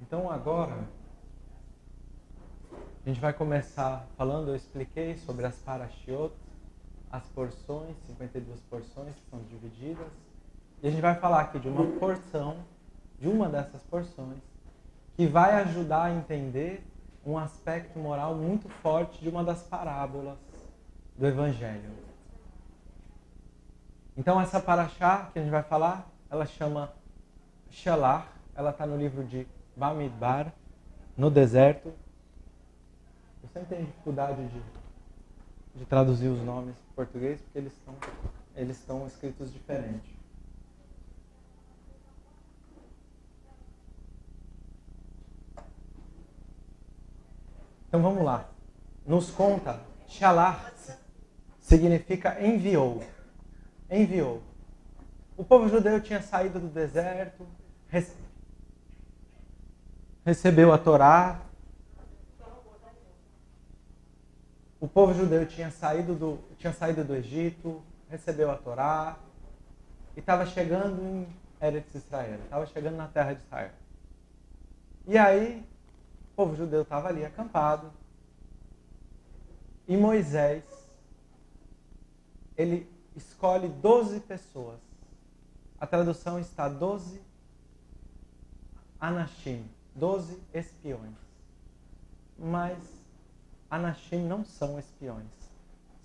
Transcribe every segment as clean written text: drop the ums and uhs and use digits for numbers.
Então agora a gente vai começar falando, eu expliquei sobre as parashiot, as porções, 52 porções que são divididas. E a gente vai falar aqui de uma porção, de uma dessas porções, que vai ajudar a entender um aspecto moral muito forte de uma das parábolas do Evangelho. Então essa paraxá que a gente vai falar, ela chama Shalach, ela está no livro de Bamidbar, no deserto. Eu sempre tenho dificuldade de traduzir os nomes em português, porque eles estão escritos diferente. Então vamos lá. Nos conta, Shalach significa enviou. Enviou. O povo judeu tinha saído do deserto, recebeu a Torá. O povo judeu tinha saído do Egito, recebeu a Torá e estava chegando em Eretz Israel, estava chegando na terra de Israel. E aí, o povo judeu estava ali acampado e Moisés, ele escolhe 12 pessoas. A tradução está 12 anashim, 12 espiões. Mas anashim não são espiões,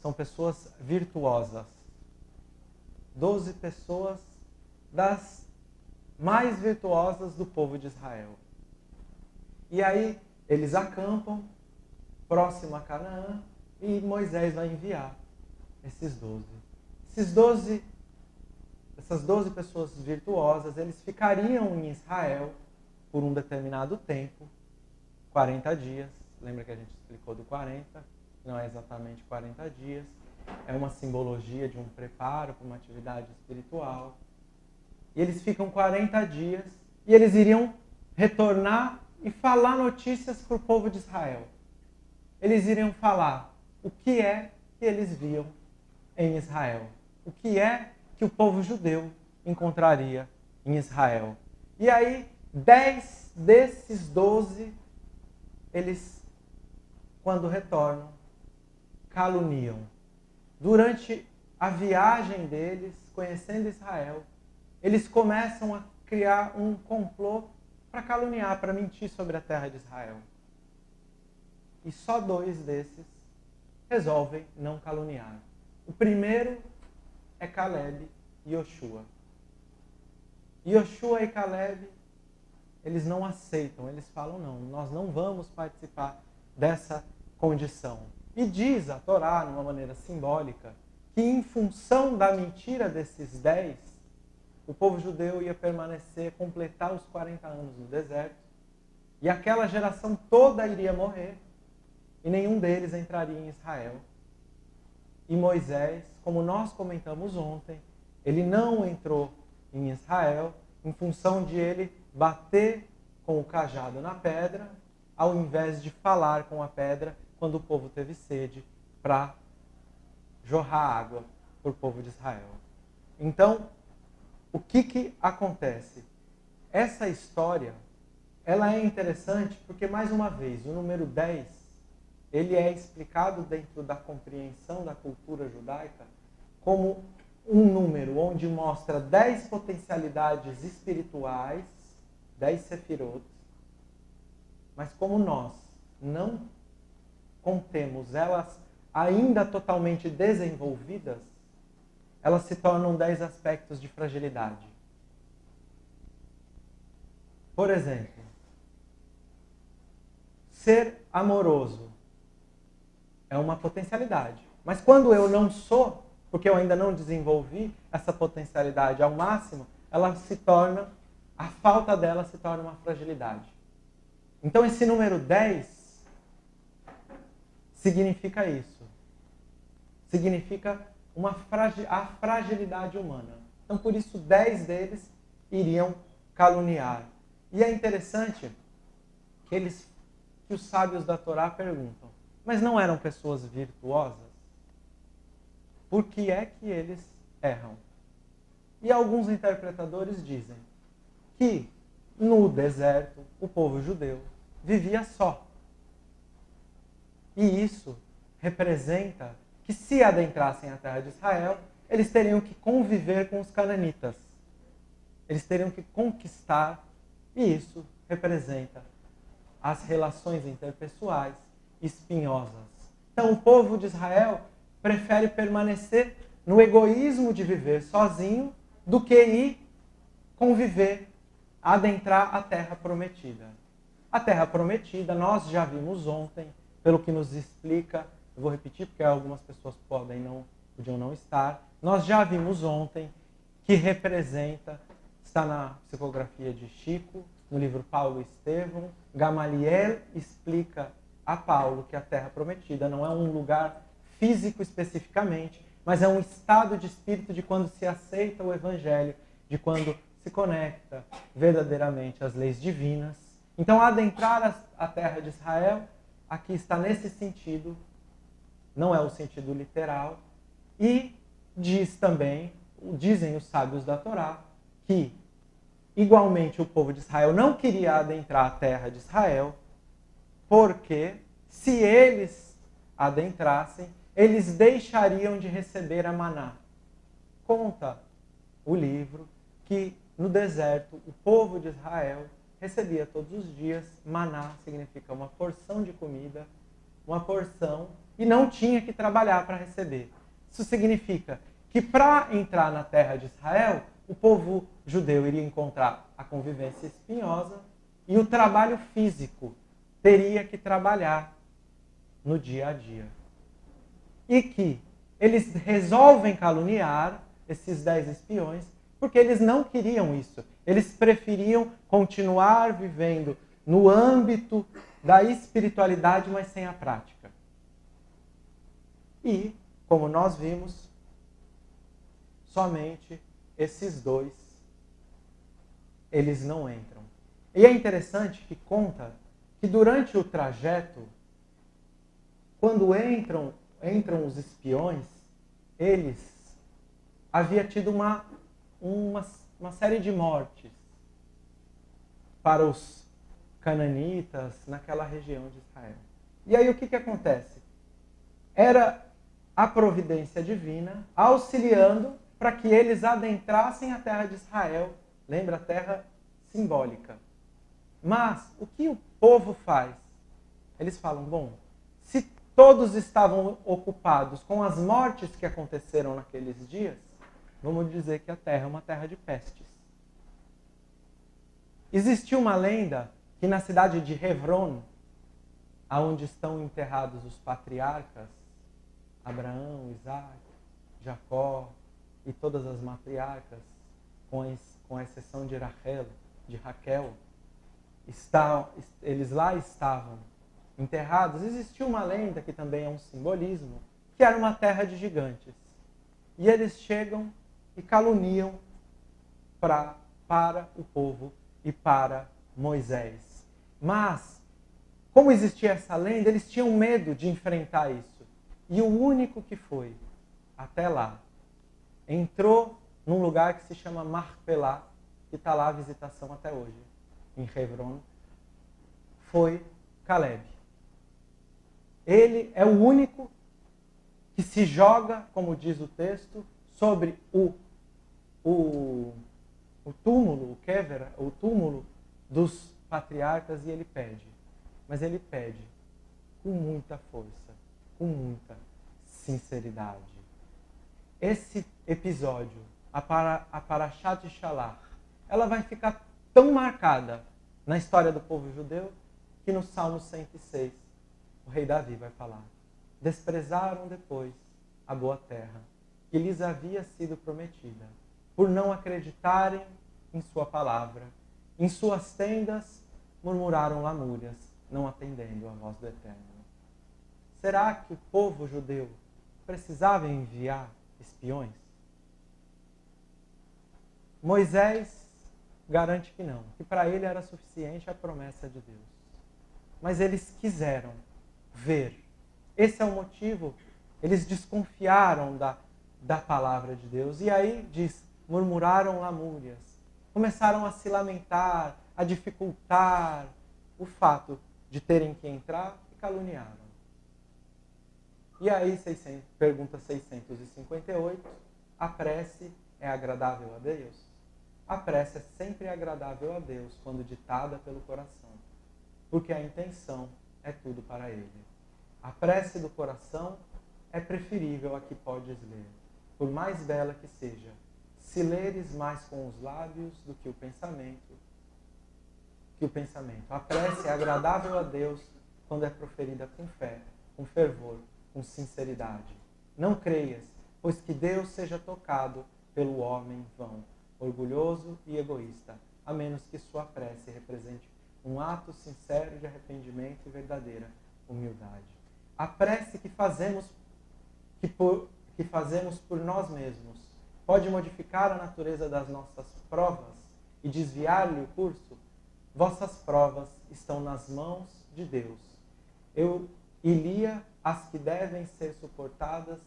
são pessoas virtuosas. 12 pessoas das mais virtuosas do povo de Israel. E aí eles acampam próximo a Canaã e Moisés vai enviar esses 12. Essas 12 pessoas virtuosas, eles ficariam em Israel por um determinado tempo, 40 dias. Lembra que a gente explicou do 40? Não é exatamente 40 dias. É uma simbologia de um preparo para uma atividade espiritual. E eles ficam 40 dias e eles iriam retornar e falar notícias para o povo de Israel. Eles iriam falar o que é que eles viam em Israel. O que é que o povo judeu encontraria em Israel. E aí, 10 desses 12, eles, quando retornam, caluniam. Durante a viagem deles, conhecendo Israel, eles começam a criar um complô para caluniar, para mentir sobre a terra de Israel. E só 2 desses resolvem não caluniar. O primeiro é Caleb e Yoshua. Yoshua e Caleb, eles não aceitam, eles falam, não, nós não vamos participar dessa condição. E diz a Torá, de uma maneira simbólica, que em função da mentira desses 10, o povo judeu ia permanecer, completar os 40 anos no deserto, e aquela geração toda iria morrer, e nenhum deles entraria em Israel. E Moisés, como nós comentamos ontem, ele não entrou em Israel em função de ele bater com o cajado na pedra, ao invés de falar com a pedra quando o povo teve sede para jorrar água para o povo de Israel. Então, o que acontece? Essa história, ela é interessante porque, mais uma vez, o número 10, ele é explicado dentro da compreensão da cultura judaica como um número onde mostra 10 potencialidades espirituais, 10 sefirot, mas como nós não contemos elas ainda totalmente desenvolvidas, elas se tornam 10 aspectos de fragilidade. Por exemplo, ser amoroso é uma potencialidade. Mas quando eu não sou, porque eu ainda não desenvolvi essa potencialidade ao máximo, a falta dela se torna uma fragilidade. Então esse número 10 significa isso. Significa a fragilidade humana. Então por isso 10 deles iriam caluniar. E é interessante que os sábios da Torá perguntam, mas não eram pessoas virtuosas? Por que é que eles erram? E alguns interpretadores dizem que no deserto, o povo judeu vivia só. E isso representa que, se adentrassem a terra de Israel, eles teriam que conviver com os cananitas. Eles teriam que conquistar, e isso representa as relações interpessoais espinhosas. Então, o povo de Israel prefere permanecer no egoísmo de viver sozinho do que ir conviver, adentrar a terra prometida. A terra prometida, nós já vimos ontem, pelo que nos explica, eu vou repetir porque algumas pessoas podiam não estar, nós já vimos ontem que representa, está na psicografia de Chico, no livro Paulo e Estevão, Gamaliel explica a Paulo que a terra prometida não é um lugar físico especificamente, mas é um estado de espírito de quando se aceita o evangelho, de quando se conecta verdadeiramente às leis divinas. Então, adentrar a terra de Israel, aqui está nesse sentido, não é o sentido literal, e dizem os sábios da Torá, que igualmente o povo de Israel não queria adentrar a terra de Israel, porque se eles adentrassem, eles deixariam de receber a maná. Conta o livro que no deserto o povo de Israel recebia todos os dias maná, significa uma porção de comida, uma porção, e não tinha que trabalhar para receber. Isso significa que para entrar na terra de Israel, o povo judeu iria encontrar a convivência espinhosa e o trabalho físico, teria que trabalhar no dia a dia. E que eles resolvem caluniar esses 10 espiões porque eles não queriam isso. Eles preferiam continuar vivendo no âmbito da espiritualidade, mas sem a prática. E, como nós vimos, somente esses 2, eles não entram. E é interessante que conta que durante o trajeto, quando entram os espiões, havia tido uma série de mortes para os cananitas naquela região de Israel. E aí o que acontece? Era a providência divina auxiliando para que eles adentrassem a terra de Israel. Lembra, a terra simbólica. Mas o que o povo faz? Eles falam, bom, se todos estavam ocupados com as mortes que aconteceram naqueles dias, vamos dizer que a terra é uma terra de pestes. Existiu uma lenda que na cidade de Hebron, onde estão enterrados os patriarcas, Abraão, Isaac, Jacó e todas as matriarcas, com a exceção de Raquel, eles lá estavam enterrados. Existiu uma lenda, que também é um simbolismo, que era uma terra de gigantes. E eles chegam e caluniam para o povo e para Moisés. Mas, como existia essa lenda, eles tinham medo de enfrentar isso. E o único que foi até lá, entrou num lugar que se chama Marpelá, que está lá a visitação até hoje, em Hebron, foi Caleb. Ele é o único que se joga, como diz o texto, sobre o túmulo, o kever, o túmulo dos patriarcas, e ele pede. Mas ele pede com muita força, com muita sinceridade. Esse episódio, a Parashat de Shalach, ela vai ficar tão marcada na história do povo judeu que no Salmo 106, o rei Davi vai falar: desprezaram depois a boa terra que lhes havia sido prometida, por não acreditarem em sua palavra. Em suas tendas murmuraram lamúrias, não atendendo à voz do Eterno. Será que o povo judeu precisava enviar espiões? Moisés garante que não, que para ele era suficiente a promessa de Deus. Mas eles quiseram ver. Esse é o motivo. Eles desconfiaram da palavra de Deus. E aí diz, murmuraram lamúrias. começaram a se lamentar, a dificultar o fato de terem que entrar e caluniaram. E aí, pergunta 658, a prece é agradável a Deus? A prece é sempre agradável a Deus quando ditada pelo coração, porque a intenção é tudo para Ele. A prece do coração é preferível a que podes ler, por mais bela que seja, se leres mais com os lábios do que o pensamento. A prece é agradável a Deus quando é proferida com fé, com fervor, com sinceridade. Não creias, pois que Deus seja tocado pelo homem vão, orgulhoso e egoísta, a menos que sua prece represente um ato sincero de arrependimento e verdadeira humildade. A prece que fazemos por nós mesmos pode modificar a natureza das nossas provas e desviar-lhe o curso? Vossas provas estão nas mãos de Deus. Eu iria as que devem ser suportadas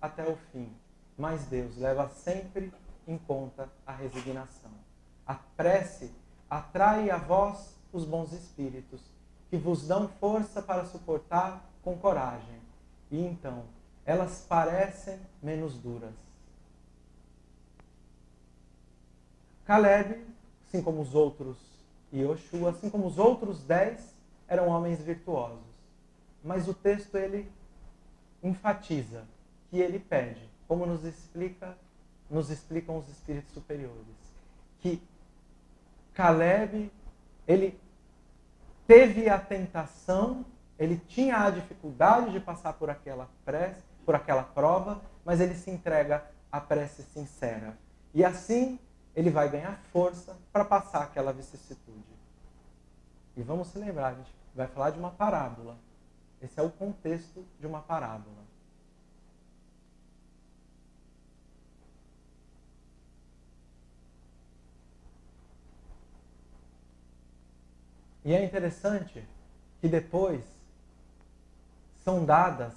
até o fim, mas Deus leva sempre em conta a resignação. A prece atrai a vós os bons espíritos, que vos dão força para suportar com coragem, e então elas parecem menos duras. Caleb, assim como os outros, e Yoshua, assim como os outros 10, eram homens virtuosos. Mas o texto, ele enfatiza que ele pede, como nos explicam os espíritos superiores, que Caleb, ele teve a tentação, ele tinha a dificuldade de passar por aquela prece, por aquela prova, mas ele se entrega à prece sincera. E assim ele vai ganhar força para passar aquela vicissitude. E vamos se lembrar, a gente vai falar de uma parábola. Esse é o contexto de uma parábola. E é interessante que depois são dadas,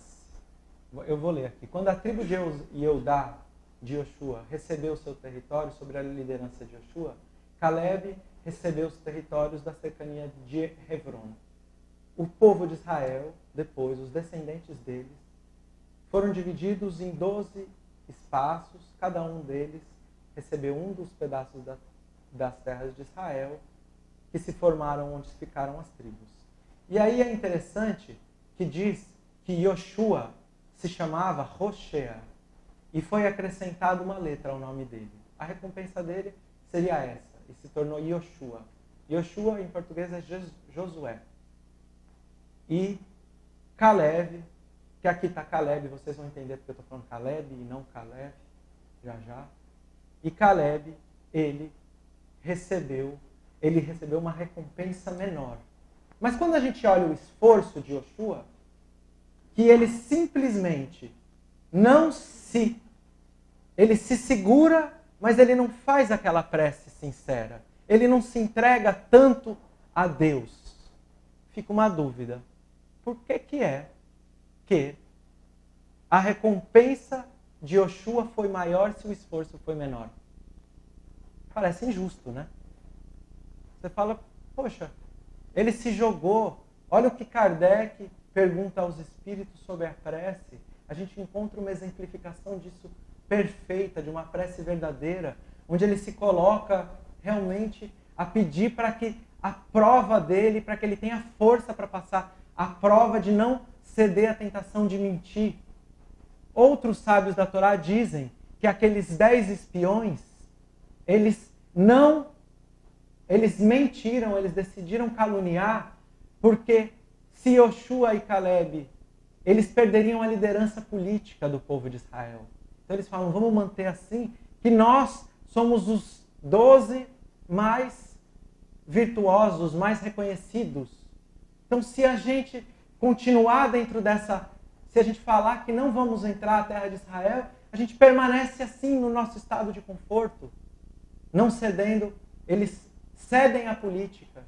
eu vou ler aqui, quando a tribo de Eudá, de Yoshua, recebeu o seu território sob a liderança de Yoshua, Caleb recebeu os territórios da cercania de Hebron. O povo de Israel, depois, os descendentes deles, foram divididos em 12 espaços, cada um deles recebeu um dos pedaços das terras de Israel, que se formaram onde ficaram as tribos. E aí é interessante que diz que Yoshua se chamava Hoshea, e foi acrescentada uma letra ao nome dele. A recompensa dele seria essa, e se tornou Yoshua. Yoshua em português é Josué. E Caleb, que aqui está Caleb, vocês vão entender porque eu estou falando Caleb e não Caleb, já. E Caleb, ele recebeu uma recompensa menor. Mas quando a gente olha o esforço de Yoshua, que ele simplesmente ele se segura, mas ele não faz aquela prece sincera. Ele não se entrega tanto a Deus. Fica uma dúvida. Por que é que a recompensa de Yoshua foi maior se o esforço foi menor? Parece injusto, né? Você fala, poxa, ele se jogou. Olha o que Kardec pergunta aos espíritos sobre a prece. A gente encontra uma exemplificação disso perfeita, de uma prece verdadeira, onde ele se coloca realmente a pedir para que a prova dele, para que ele tenha força para passar a prova de não ceder à tentação de mentir. Outros sábios da Torá dizem que aqueles 10 espiões, eles mentiram, eles decidiram caluniar, porque se Yoshua e Caleb, eles perderiam a liderança política do povo de Israel. Então eles falam, vamos manter assim, que nós somos os 12 mais virtuosos, mais reconhecidos. Então se a gente continuar dentro se a gente falar que não vamos entrar à terra de Israel, a gente permanece assim no nosso estado de conforto, não cedendo, eles cedem à política.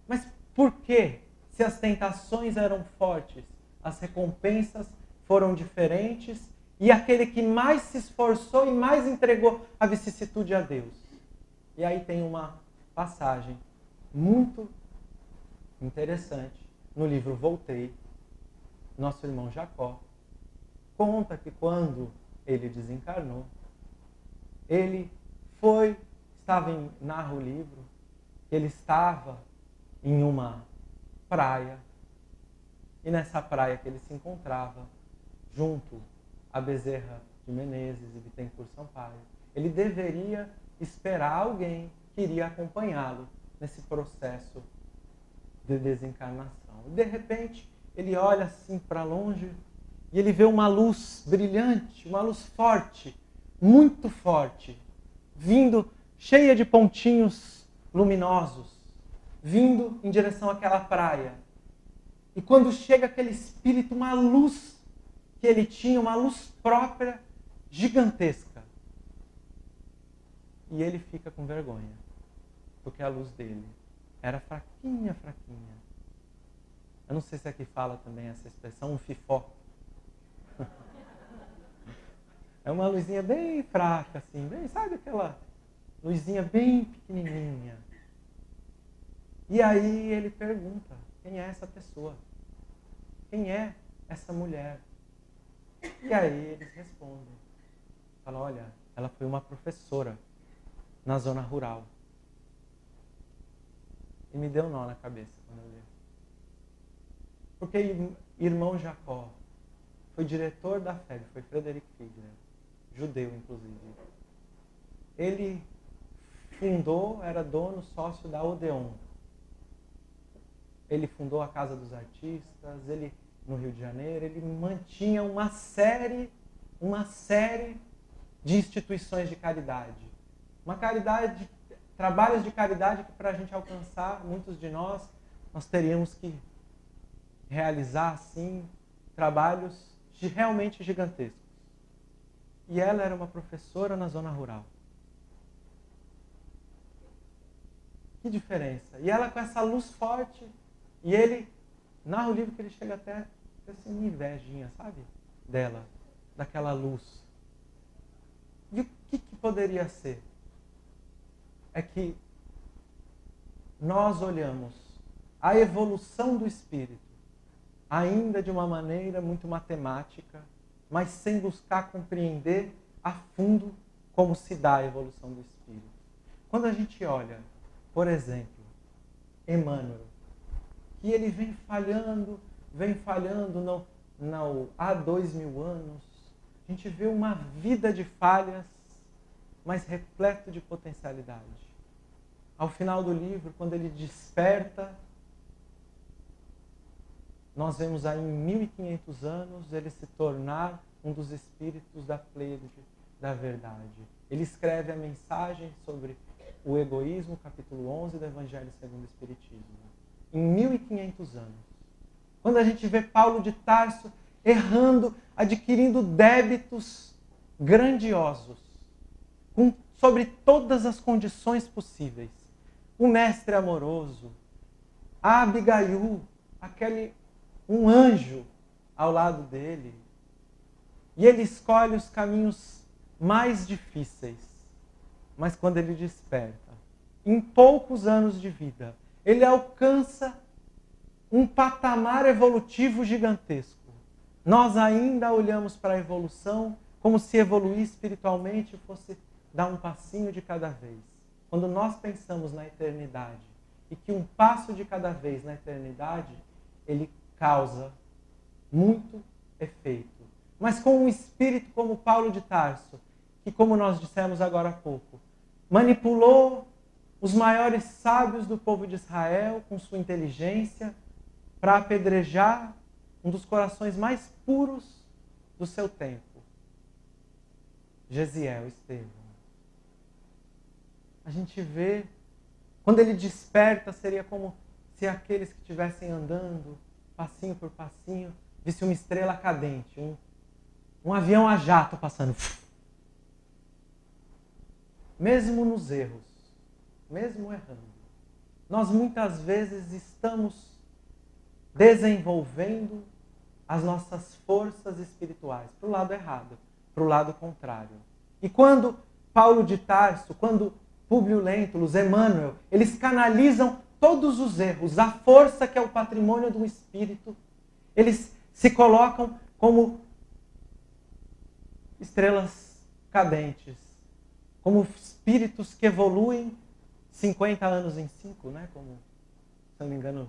Mas por quê? Se as tentações eram fortes, as recompensas foram diferentes e aquele que mais se esforçou e mais entregou a vicissitude a Deus. E aí tem uma passagem muito interessante no livro Voltei. Nosso irmão Jacó conta que quando ele desencarnou, ele narra o livro, ele estava em uma praia, e nessa praia que ele se encontrava, junto a Bezerra de Menezes e Bittencourt Sampaio, ele deveria esperar alguém que iria acompanhá-lo nesse processo de desencarnação. E de repente, ele olha assim para longe e ele vê uma luz brilhante, uma luz forte, muito forte, vindo cheia de pontinhos luminosos, vindo em direção àquela praia. E quando chega aquele espírito, uma luz que ele tinha, uma luz própria, gigantesca. E ele fica com vergonha, porque a luz dele era fraquinha, fraquinha. Eu não sei se aqui fala também essa expressão, um fifó. É uma luzinha bem fraca, assim, bem, sabe aquela luzinha bem pequenininha. E aí ele pergunta, quem é essa pessoa? Quem é essa mulher? E aí eles respondem. Falam, olha, ela foi uma professora na zona rural. E me deu nó na cabeça quando eu li. Porque irmão Jacó foi diretor da FEB, foi Frederick Fiedler, judeu inclusive. Ele fundou, era dono, sócio da Odeon. Ele fundou a Casa dos Artistas, ele no Rio de Janeiro, ele mantinha uma série de instituições de caridade. Uma caridade, trabalhos de caridade que para a gente alcançar, muitos de nós teríamos que realizar, assim, trabalhos realmente gigantescos. E ela era uma professora na zona rural. Que diferença. E ela com essa luz forte, e ele narra o livro que ele chega até assim, uma invejinha, sabe? Dela, daquela luz. E o que poderia ser? É que nós olhamos a evolução do espírito ainda de uma maneira muito matemática, mas sem buscar compreender a fundo como se dá a evolução do espírito. Quando a gente olha, por exemplo, Emmanuel, que ele vem falhando há 2000 anos, a gente vê uma vida de falhas, mas repleto de potencialidade. Ao final do livro, quando ele desperta, nós vemos aí em 1500 anos ele se tornar um dos espíritos da Pleiade da verdade. Ele escreve a mensagem sobre o egoísmo, capítulo 11 do Evangelho segundo o Espiritismo. Em 1500 anos. Quando a gente vê Paulo de Tarso errando, adquirindo débitos grandiosos, sobre todas as condições possíveis. O mestre amoroso, a Abigail, um anjo ao lado dele. E ele escolhe os caminhos mais difíceis. Mas quando ele desperta, em poucos anos de vida, ele alcança um patamar evolutivo gigantesco. Nós ainda olhamos para a evolução como se evoluir espiritualmente fosse dar um passinho de cada vez. Quando nós pensamos na eternidade e que um passo de cada vez na eternidade, ele causa muito efeito. Mas com um espírito como Paulo de Tarso, que, como nós dissemos agora há pouco, manipulou os maiores sábios do povo de Israel com sua inteligência para apedrejar um dos corações mais puros do seu tempo. Gesiel, Estevão. A gente vê, quando ele desperta, seria como se aqueles que estivessem andando, passinho por passinho, visse uma estrela cadente, um avião a jato passando. Mesmo nos erros, mesmo errando, nós muitas vezes estamos desenvolvendo as nossas forças espirituais para o lado errado, para o lado contrário. E quando Paulo de Tarso, quando Públio Lentulus, Emmanuel, eles canalizam todos os erros, a força que é o patrimônio do espírito. Eles se colocam como estrelas cadentes, como espíritos que evoluem 50 anos em 5, né? Como, se não me engano,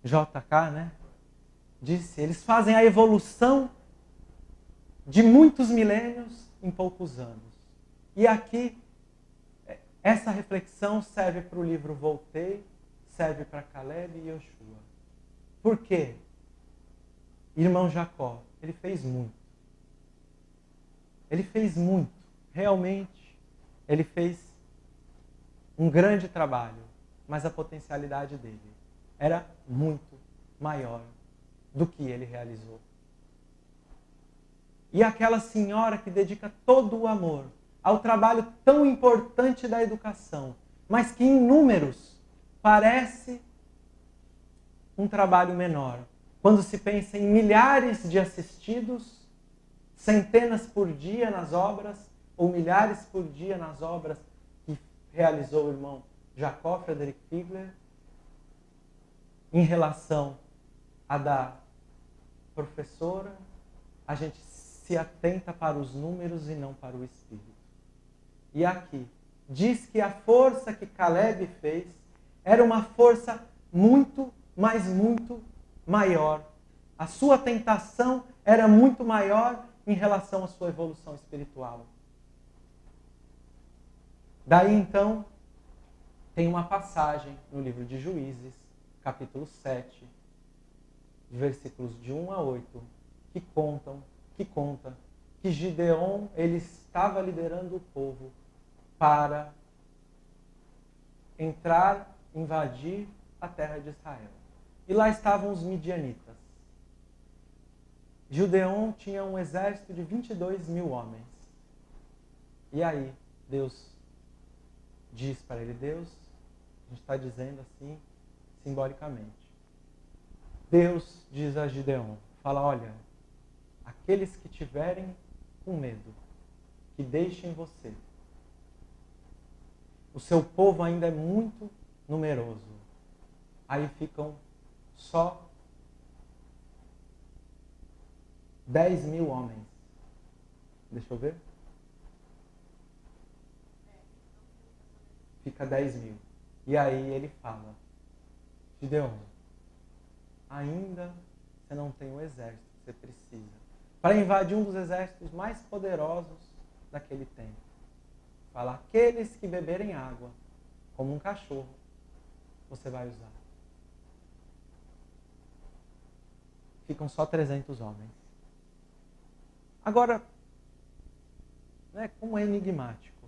JK, né? Disse, eles fazem a evolução de muitos milênios em poucos anos. E aqui, essa reflexão serve para o livro Voltei, serve para Caleb e Yoshua. Por quê? Irmão Jacó, ele fez muito. Ele fez muito. Realmente, ele fez um grande trabalho. Mas a potencialidade dele era muito maior do que ele realizou. E aquela senhora que dedica todo o amor ao trabalho tão importante da educação, mas que em números parece um trabalho menor. Quando se pensa em milhares de assistidos, centenas por dia nas obras, ou milhares por dia nas obras que realizou o irmão Jacó Frederick Figler, em relação à da professora, a gente se atenta para os números e não para o espírito. E aqui, diz que a força que Caleb fez era uma força muito, mas muito maior. A sua tentação era muito maior em relação à sua evolução espiritual. Daí então, tem uma passagem no livro de Juízes, capítulo 7, versículos de 1 a 8, que conta que Gideon ele estava liderando o povo para entrar, invadir a terra de Israel. E lá estavam os midianitas. Gideon tinha um exército de 22 mil homens. E aí, Deus diz para ele, Deus, a gente está dizendo assim, simbolicamente. Deus diz a Gideon, fala, olha, aqueles que tiverem com medo, que deixem você. O seu povo ainda é muito numeroso. Aí ficam só 10 mil homens. Deixa eu ver. Fica 10 mil. E aí ele fala, Gideon, ainda você não tem o exército que você precisa para invadir um dos exércitos mais poderosos daquele tempo. Fala, aqueles que beberem água, como um cachorro, você vai usar. Ficam só 300 homens. Agora, né, como é enigmático.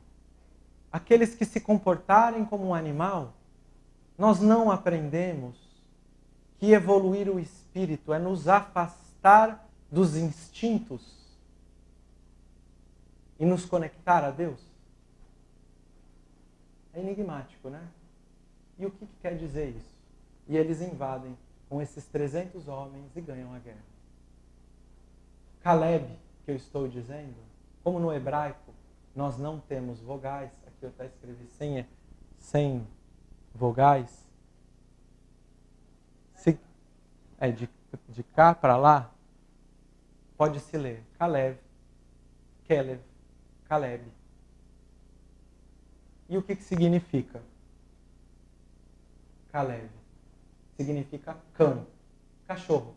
Aqueles que se comportarem como um animal, nós não aprendemos que evoluir o espírito é nos afastar dos instintos e nos conectar a Deus? É enigmático, né? E o que quer dizer isso? E eles invadem com esses 300 homens e ganham a guerra. Caleb, que eu estou dizendo, como no hebraico nós não temos vogais, aqui eu até escrevi sem vogais, de cá para lá, pode-se ler Caleb, Kelev, Caleb. E o que significa? Caleb. Significa cão, cachorro.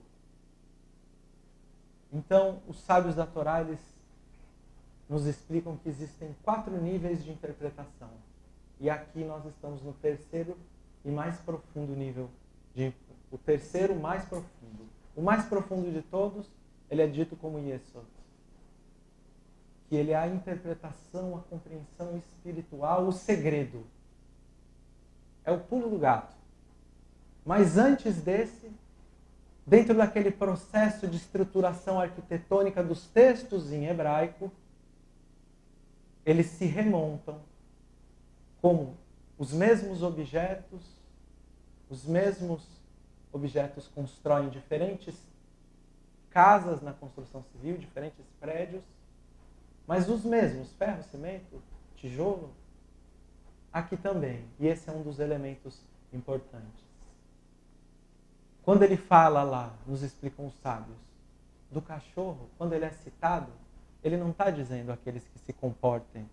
Então, os sábios da Torá, eles nos explicam que existem 4 níveis de interpretação. E aqui nós estamos no terceiro e mais profundo nível, o terceiro mais profundo. O mais profundo de todos, ele é dito como Yesod. Que ele é a interpretação, a compreensão espiritual, o segredo. É o pulo do gato. Mas antes desse, dentro daquele processo de estruturação arquitetônica dos textos em hebraico, eles se remontam como os mesmos objetos constroem diferentes casas na construção civil, diferentes prédios, mas os mesmos, ferro, cimento, tijolo, aqui também, e esse é um dos elementos importantes. Quando ele fala lá, nos explicam os sábios, do cachorro, quando ele é citado, ele não está dizendo aqueles que se comportem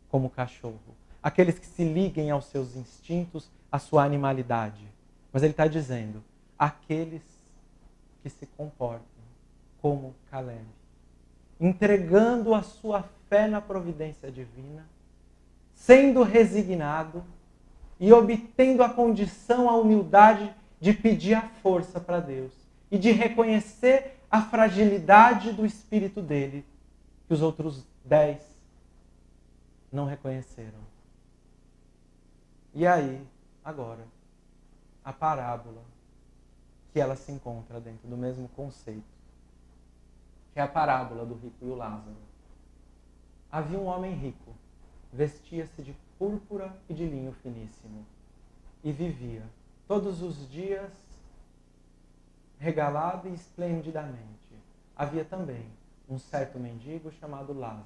como cachorro, aqueles que se liguem aos seus instintos, à sua animalidade. Mas ele está dizendo, aqueles que se comportam como Caleb, entregando a sua fé na providência divina, sendo resignado e obtendo a condição, a humildade de pedir a força para Deus e de reconhecer a fragilidade do espírito dele, que os outros 10 não reconheceram. E aí, agora, a parábola que ela se encontra dentro do mesmo conceito, que é a parábola do rico e o Lázaro. Havia um homem rico, vestia-se de púrpura e de linho finíssimo, e vivia todos os dias regalado e esplendidamente. Havia também um certo mendigo chamado Lázaro,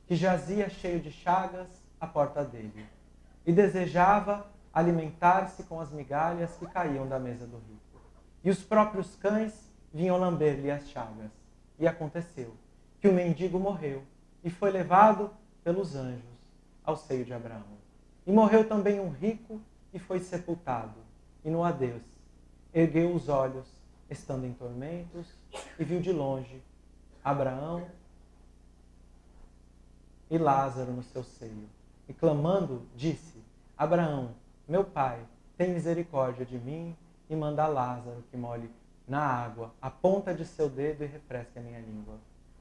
que jazia cheio de chagas à porta dele, e desejava alimentar-se com as migalhas que caíam da mesa do rico. E os próprios cães vinham lamber-lhe as chagas. E aconteceu que o mendigo morreu e foi levado pelos anjos ao seio de Abraão. E morreu também um rico e foi sepultado. E no adeus, ergueu os olhos, estando em tormentos, e viu de longe Abraão e Lázaro no seu seio. E clamando, disse, Abraão, meu pai, tem misericórdia de mim e manda Lázaro que molhe na água a ponta de seu dedo e refresque a minha língua.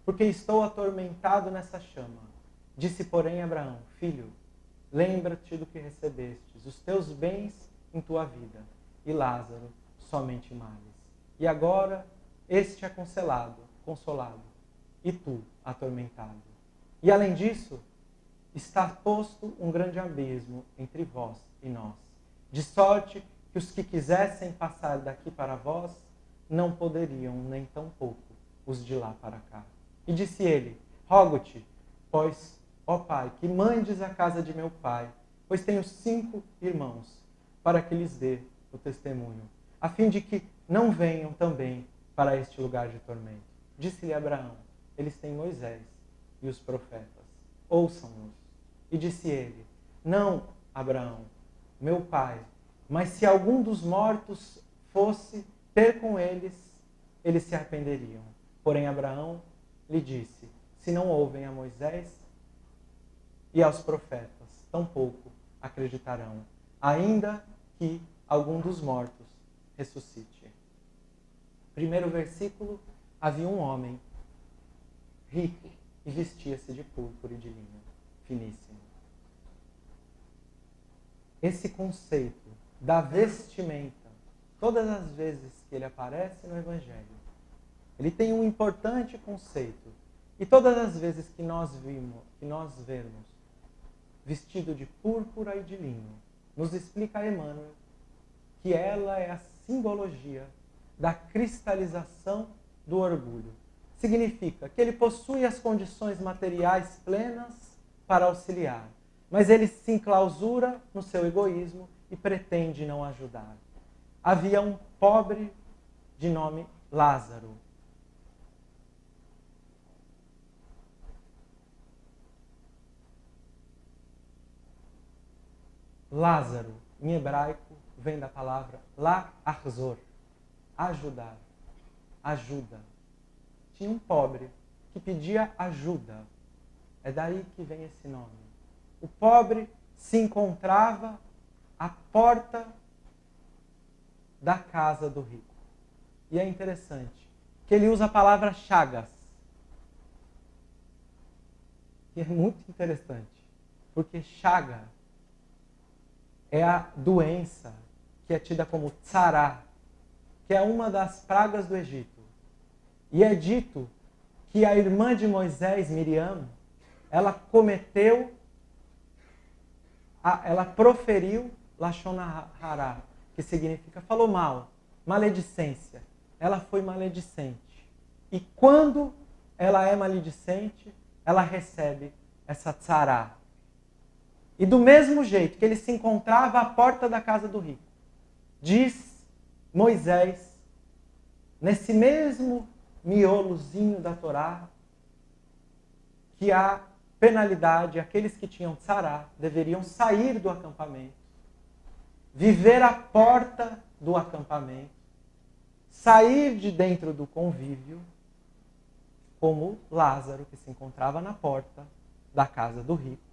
Porque estou atormentado nessa chama. Disse, porém, Abraão, filho, lembra-te do que recebestes, os teus bens em tua vida, e Lázaro somente males. E agora este é consolado, e tu atormentado. E além disso, está posto um grande abismo entre vós e nós, de sorte que os que quisessem passar daqui para vós não poderiam, nem tampouco os de lá para cá. E disse ele, rogo-te, pois, ó pai, que mandes a casa de meu pai, pois tenho 5 irmãos, para que lhes dê o testemunho, a fim de que não venham também para este lugar de tormento. Disse-lhe Abraão, eles têm Moisés e os profetas, ouçam-nos. E disse ele, não, Abraão, meu pai, mas se algum dos mortos fosse ter com eles, eles se arrependeriam. Porém Abraão lhe disse, se não ouvem a Moisés e aos profetas, tampouco acreditarão, ainda que algum dos mortos ressuscite. Primeiro versículo, havia um homem rico e vestia-se de púrpura e de linho finíssimo. Esse conceito da vestimenta, todas as vezes que ele aparece no Evangelho, ele tem um importante conceito. E todas as vezes que nós vemos vestido de púrpura e de linho, nos explica Emmanuel que ela é a simbologia da cristalização do orgulho. Significa que ele possui as condições materiais plenas para auxiliar, mas ele se enclausura no seu egoísmo e pretende não ajudar. Havia um pobre de nome Lázaro. Lázaro, em hebraico, vem da palavra la'arzor, ajudar, ajuda. Tinha um pobre que pedia ajuda. É daí que vem esse nome. O pobre se encontrava à porta da casa do rico. E é interessante que ele usa a palavra chagas. E é muito interessante, porque chaga é a doença que é tida como tzará, que é uma das pragas do Egito. E é dito que a irmã de Moisés, Miriam, ela proferiu Lashon Hara, que significa falou mal, maledicência. Ela foi maledicente. E quando ela é maledicente, ela recebe essa tzará. E do mesmo jeito que ele se encontrava à porta da casa do rico, diz Moisés, nesse mesmo miolozinho da Torá, que a penalidade, aqueles que tinham tzará, deveriam sair do acampamento, viver à porta do acampamento, sair de dentro do convívio, como Lázaro, que se encontrava na porta da casa do rico,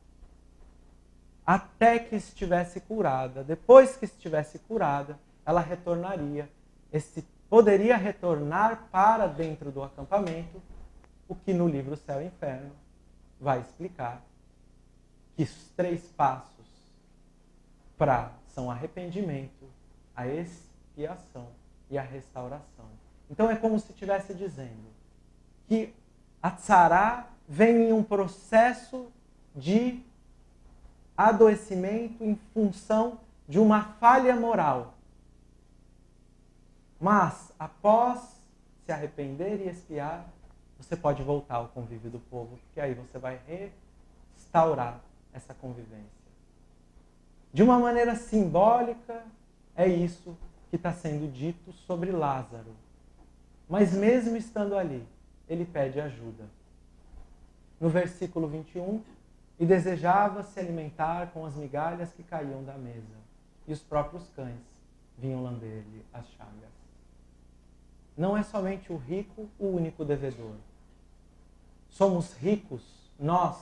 até que estivesse curada. Depois que estivesse curada, ela retornaria, poderia retornar para dentro do acampamento, o que no livro Céu e Inferno vai explicar que os 3 passos são arrependimento, a expiação e a restauração. Então é como se estivesse dizendo que a tzará vem em um processo de adoecimento em função de uma falha moral. Mas, após se arrepender e expiar, você pode voltar ao convívio do povo, porque aí você vai restaurar essa convivência. De uma maneira simbólica, é isso que está sendo dito sobre Lázaro. Mas mesmo estando ali, ele pede ajuda. No versículo 21, e desejava se alimentar com as migalhas que caíam da mesa, e os próprios cães vinham lamber-lhe as chagas. Não é somente o rico o único devedor. Somos ricos, nós,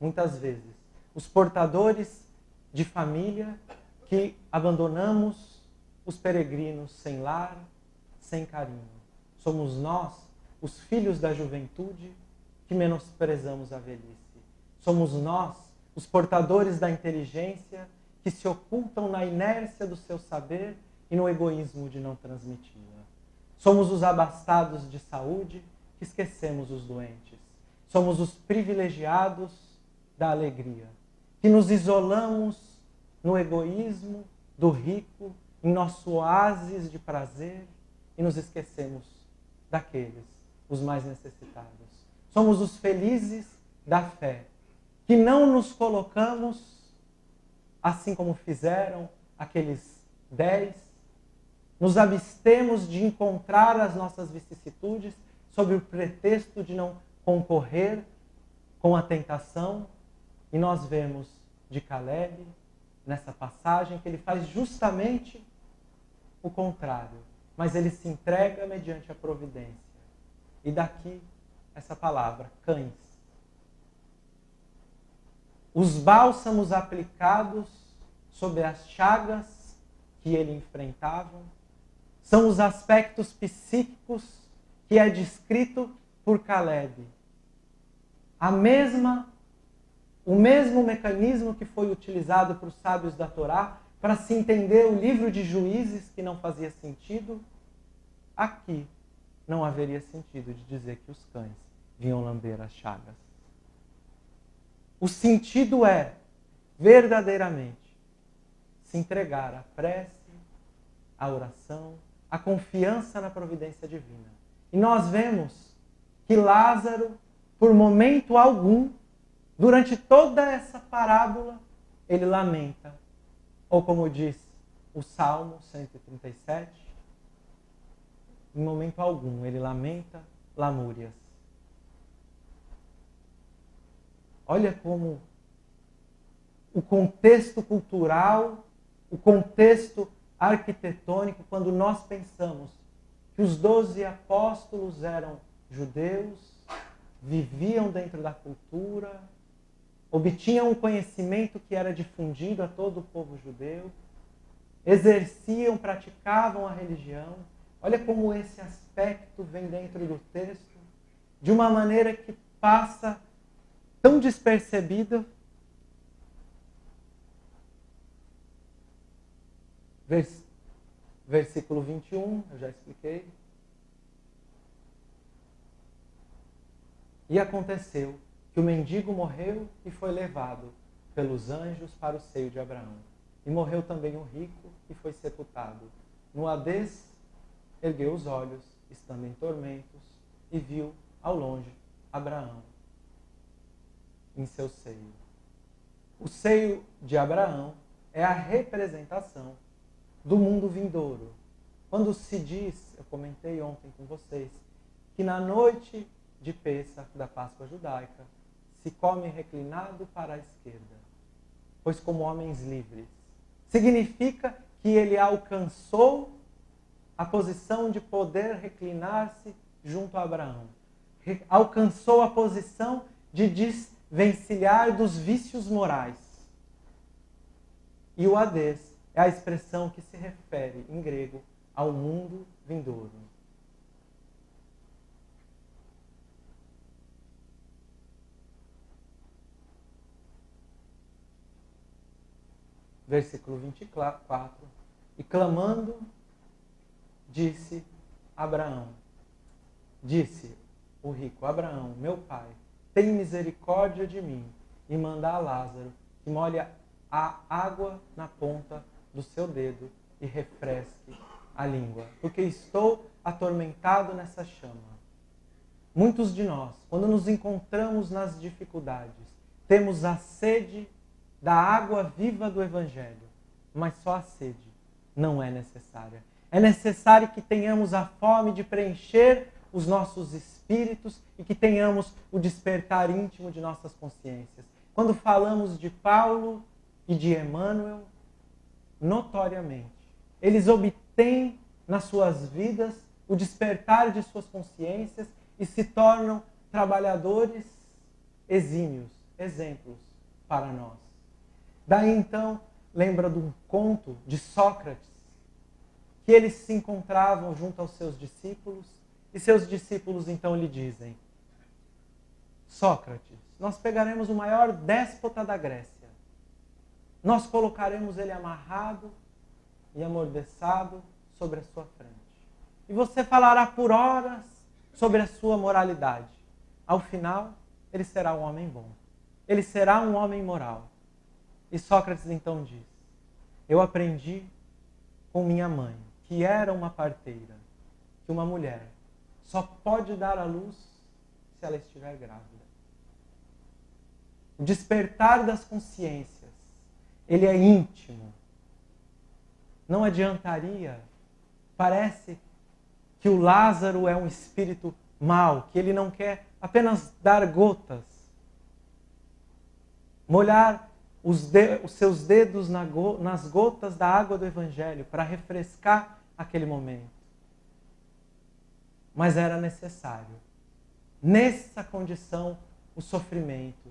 muitas vezes, os portadores de família que abandonamos os peregrinos sem lar, sem carinho. Somos nós, os filhos da juventude, que menosprezamos a velhice. Somos nós, os portadores da inteligência, que se ocultam na inércia do seu saber e no egoísmo de não transmiti-la. Somos os abastados de saúde, que esquecemos os doentes. Somos os privilegiados da alegria, que nos isolamos no egoísmo do rico, em nosso oásis de prazer, e nos esquecemos daqueles, os mais necessitados. Somos os felizes da fé, que não nos colocamos, assim como fizeram aqueles 10, nos abstemos de encontrar as nossas vicissitudes sob o pretexto de não concorrer com a tentação, e nós vemos de Caleb, nessa passagem, que ele faz justamente o contrário, mas ele se entrega mediante a providência. E daqui essa palavra, cães. Os bálsamos aplicados sobre as chagas que ele enfrentava são os aspectos psíquicos que é descrito por Caleb. O mesmo mecanismo que foi utilizado por sábios da Torá para se entender o livro de Juízes, que não fazia sentido, aqui não haveria sentido de dizer que os cães vinham lamber as chagas. O sentido é, verdadeiramente, se entregar à prece, à oração, à confiança na providência divina. E nós vemos que Lázaro, por momento algum, durante toda essa parábola, ele lamenta. Ou como diz o Salmo 137, em momento algum ele lamenta lamúrias. Olha como o contexto cultural, o contexto arquitetônico, quando nós pensamos que os 12 apóstolos eram judeus, viviam dentro da cultura, obtinham um conhecimento que era difundido a todo o povo judeu, exerciam, praticavam a religião. Olha como esse aspecto vem dentro do texto, de uma maneira que passa tão despercebida. Versículo 21, eu já expliquei. E aconteceu que o mendigo morreu e foi levado pelos anjos para o seio de Abraão. E morreu também o rico e foi sepultado. No Hades, ergueu os olhos, estando em tormentos, e viu ao longe Abraão em seu seio. O seio de Abraão é a representação do mundo vindouro. Quando se diz, eu comentei ontem com vocês, que na noite de Pêssar, da Páscoa judaica, se come reclinado para a esquerda, pois como homens livres. Significa que ele alcançou a posição de poder reclinar-se junto a Abraão. Alcançou a posição de desvencilhar dos vícios morais. E o Hades é a expressão que se refere, em grego, ao mundo vindouro. Versículo 24. E clamando, disse o rico, Abraão, meu pai, tem misericórdia de mim e manda a Lázaro que molhe a água na ponta do seu dedo e refresque a língua, porque estou atormentado nessa chama. Muitos de nós, quando nos encontramos nas dificuldades, temos a sede da água viva do Evangelho, mas só a sede não é necessária. É necessário que tenhamos a fome de preencher os nossos espíritos e que tenhamos o despertar íntimo de nossas consciências. Quando falamos de Paulo e de Emmanuel, notoriamente, eles obtêm nas suas vidas o despertar de suas consciências e se tornam trabalhadores exímios, exemplos para nós. Daí então, lembra de um conto de Sócrates, que eles se encontravam junto aos seus discípulos, e seus discípulos então lhe dizem, Sócrates, nós pegaremos o maior déspota da Grécia, nós colocaremos ele amarrado e amordaçado sobre a sua frente. E você falará por horas sobre a sua moralidade. Ao final, ele será um homem bom. Ele será um homem moral. E Sócrates então diz, eu aprendi com minha mãe, que era uma parteira, que uma mulher só pode dar à luz se ela estiver grávida. O despertar das consciências, ele é íntimo. Não adiantaria, parece que o Lázaro é um espírito mau, que ele não quer apenas dar gotas, molhar os seus dedos nas gotas da água do Evangelho para refrescar aquele momento. Mas era necessário, nessa condição, o sofrimento.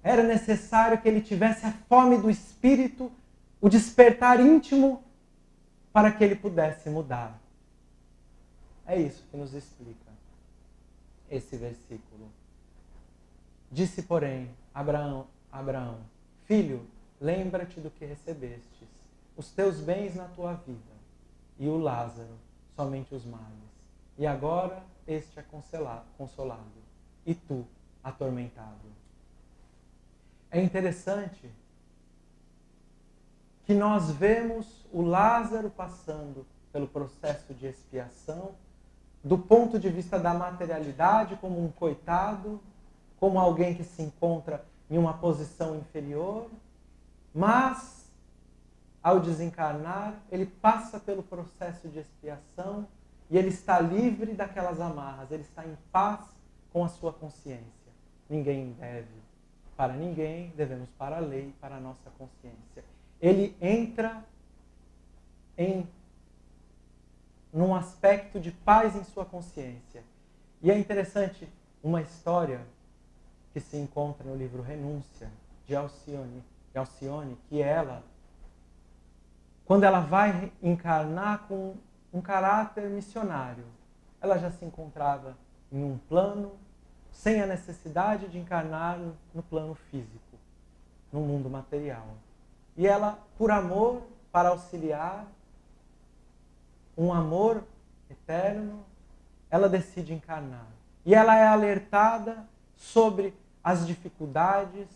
Era necessário que ele tivesse a fome do Espírito, o despertar íntimo, para que ele pudesse mudar. É isso que nos explica esse versículo. Disse, porém, Abraão, filho, lembra-te do que recebestes, os teus bens na tua vida, e o Lázaro, somente os males. E agora este é consolado, e tu atormentado. É interessante que nós vemos o Lázaro passando pelo processo de expiação, do ponto de vista da materialidade, como um coitado, como alguém que se encontra em uma posição inferior, mas, ao desencarnar, ele passa pelo processo de expiação e ele está livre daquelas amarras, ele está em paz com a sua consciência. Ninguém deve para ninguém, devemos para a lei, para a nossa consciência. Ele entra num aspecto de paz em sua consciência. E é interessante uma história que se encontra no livro Renúncia, de Alcione, que ela, quando ela vai encarnar com um caráter missionário, ela já se encontrava em um plano sem a necessidade de encarnar no plano físico, no mundo material. E ela, por amor, para auxiliar, um amor eterno, ela decide encarnar. E ela é alertada sobre as dificuldades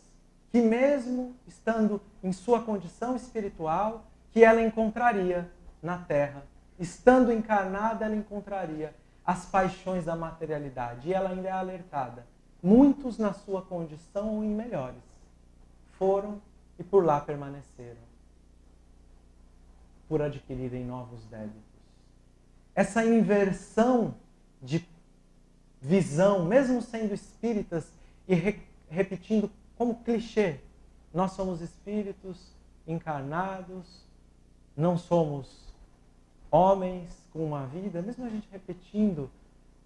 que, mesmo estando em sua condição espiritual, que ela encontraria na Terra. Estando encarnada, ela encontraria as paixões da materialidade. E ela ainda é alertada. Muitos, na sua condição ou em melhores, foram e por lá permaneceram, por adquirirem novos débitos. Essa inversão de visão, mesmo sendo espíritas e repetindo como clichê, nós somos espíritos encarnados, não somos homens com uma vida, mesmo a gente repetindo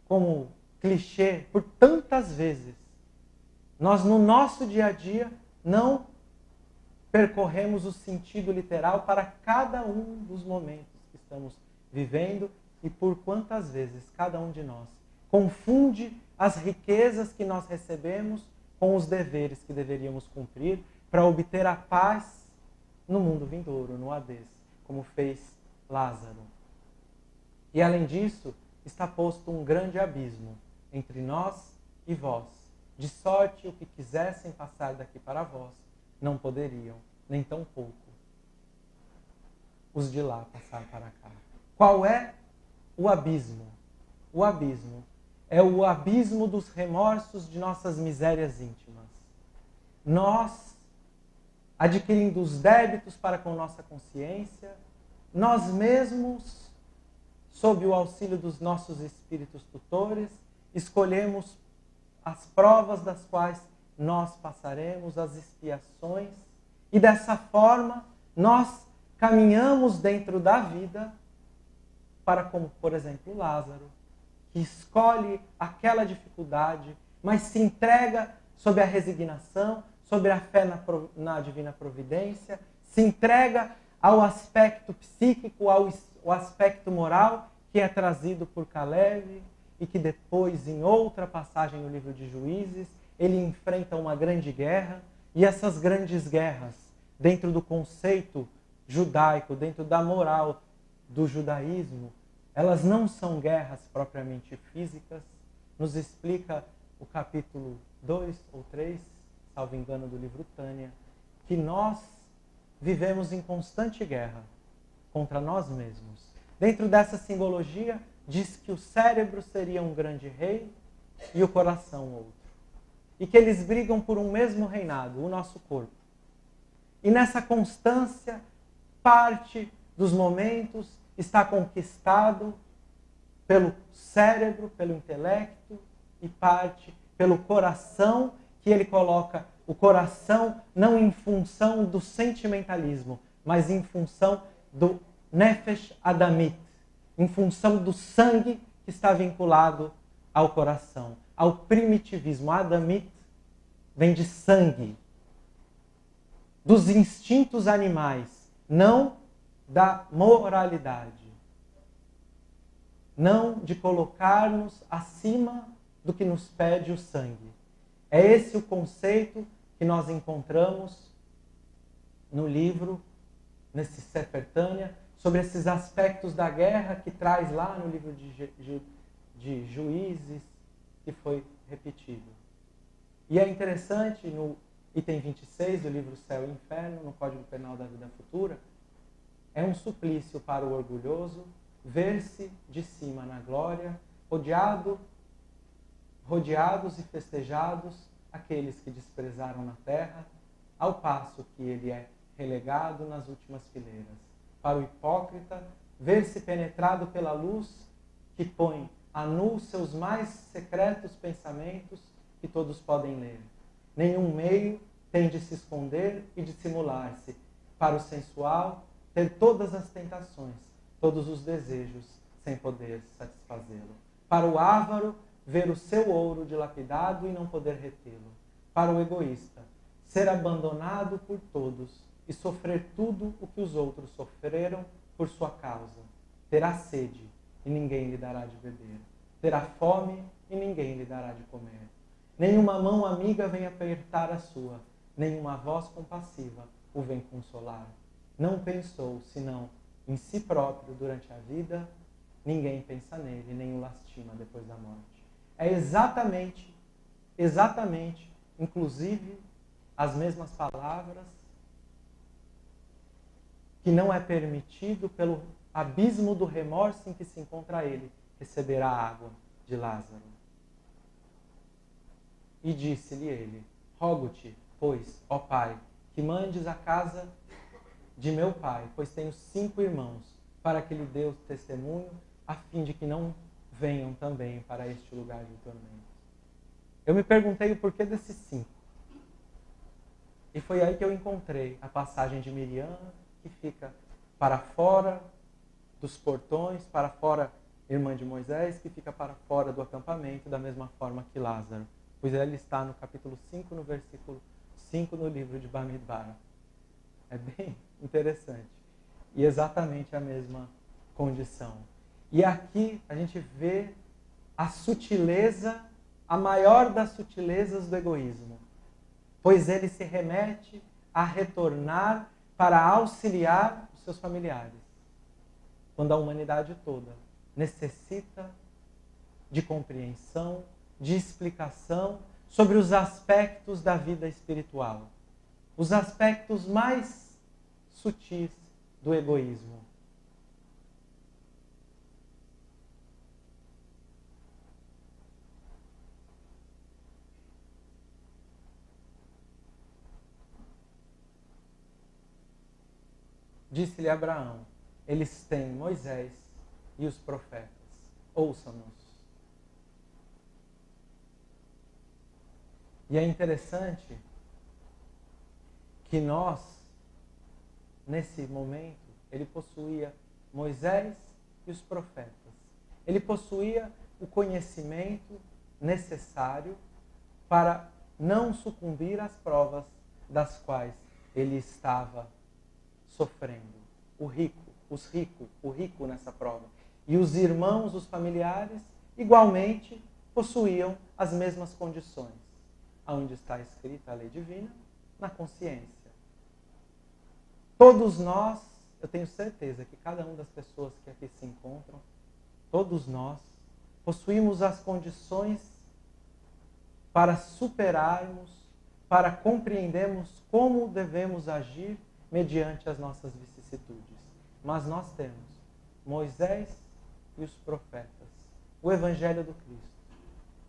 como clichê por tantas vezes, nós no nosso dia a dia não percorremos o sentido literal para cada um dos momentos que estamos vivendo e por quantas vezes cada um de nós confunde as riquezas que nós recebemos com os deveres que deveríamos cumprir para obter a paz no mundo vindouro, no Hades, como fez Lázaro. E além disso, está posto um grande abismo entre nós e vós, de sorte o que quisessem passar daqui para vós, não poderiam, nem tampouco os de lá passar para cá. Qual é o abismo? O abismo é o abismo dos remorsos de nossas misérias íntimas. Nós, adquirindo os débitos para com nossa consciência, nós mesmos, sob o auxílio dos nossos espíritos tutores, escolhemos as provas das quais nós passaremos, as expiações, e dessa forma nós caminhamos dentro da vida para, como por exemplo Lázaro, que escolhe aquela dificuldade, mas se entrega sob a resignação, sob a fé na divina providência, se entrega ao aspecto psíquico, ao aspecto moral que é trazido por Caleb e que depois, em outra passagem no livro de Juízes, ele enfrenta uma grande guerra, e essas grandes guerras, dentro do conceito judaico, dentro da moral do judaísmo, elas não são guerras propriamente físicas. Nos explica o capítulo 2 ou 3, salvo engano, do livro Tânia, que nós vivemos em constante guerra contra nós mesmos. Dentro dessa simbologia, diz que o cérebro seria um grande rei e o coração outro. E que eles brigam por um mesmo reinado, o nosso corpo. E nessa constância, parte dos momentos está conquistado pelo cérebro, pelo intelecto, e parte pelo coração, que ele coloca o coração não em função do sentimentalismo, mas em função do Nefesh Adamit, em função do sangue que está vinculado ao coração, ao primitivismo. Adamit vem de sangue, dos instintos animais, não da moralidade, não de colocar-nos acima do que nos pede o sangue. É esse o conceito que nós encontramos no livro, nesse Sefer Tânia, sobre esses aspectos da guerra que traz lá no livro de Juízes, que foi repetido. E é interessante, no item 26 do livro Céu e Inferno, no Código Penal da Vida Futura, é um suplício para o orgulhoso ver-se de cima na glória, rodeados e festejados aqueles que desprezaram na terra, ao passo que ele é relegado nas últimas fileiras. Para o hipócrita, ver-se penetrado pela luz que põe a nu seus mais secretos pensamentos que todos podem ler. Nenhum meio tem de se esconder e dissimular-se. Para o sensual, ter todas as tentações, todos os desejos, sem poder satisfazê-lo. Para o avaro, ver o seu ouro dilapidado e não poder retê-lo. Para o egoísta, ser abandonado por todos e sofrer tudo o que os outros sofreram por sua causa. Terá sede e ninguém lhe dará de beber. Terá fome e ninguém lhe dará de comer. Nenhuma mão amiga vem apertar a sua, nenhuma voz compassiva o vem consolar. Não pensou, senão em si próprio durante a vida, ninguém pensa nele, nem o lastima depois da morte. É exatamente, inclusive, as mesmas palavras que não é permitido pelo abismo do remorso em que se encontra ele, receber a água de Lázaro. E disse-lhe ele: rogo-te, pois, ó Pai, que mandes à casa de meu pai, pois tenho 5 irmãos, para que lhe dê o testemunho, a fim de que não venham também para este lugar de tormento. Eu me perguntei o porquê desses 5. E foi aí que eu encontrei a passagem de Miriam, que fica para fora dos portões, para fora, irmã de Moisés, que fica para fora do acampamento, da mesma forma que Lázaro. Pois ele está no capítulo 5, no versículo 5, no livro de Bamidbar. É bem interessante. E exatamente a mesma condição. E aqui a gente vê a sutileza, a maior das sutilezas do egoísmo. Pois ele se remete a retornar para auxiliar os seus familiares. Quando a humanidade toda necessita de compreensão, de explicação sobre os aspectos da vida espiritual. Os aspectos mais sutis do egoísmo. Disse-lhe Abraão, eles têm Moisés e os profetas. Ouçam-nos. E é interessante que nós, nesse momento, ele possuía Moisés e os profetas. Ele possuía o conhecimento necessário para não sucumbir às provas das quais ele estava sofrendo. O rico nessa prova. E os irmãos, os familiares, igualmente possuíam as mesmas condições. Onde está escrita a lei divina? Na consciência. Todos nós, eu tenho certeza que cada uma das pessoas que aqui se encontram, todos nós, possuímos as condições para superarmos, para compreendermos como devemos agir mediante as nossas vicissitudes. Mas nós temos Moisés e os profetas, o Evangelho do Cristo,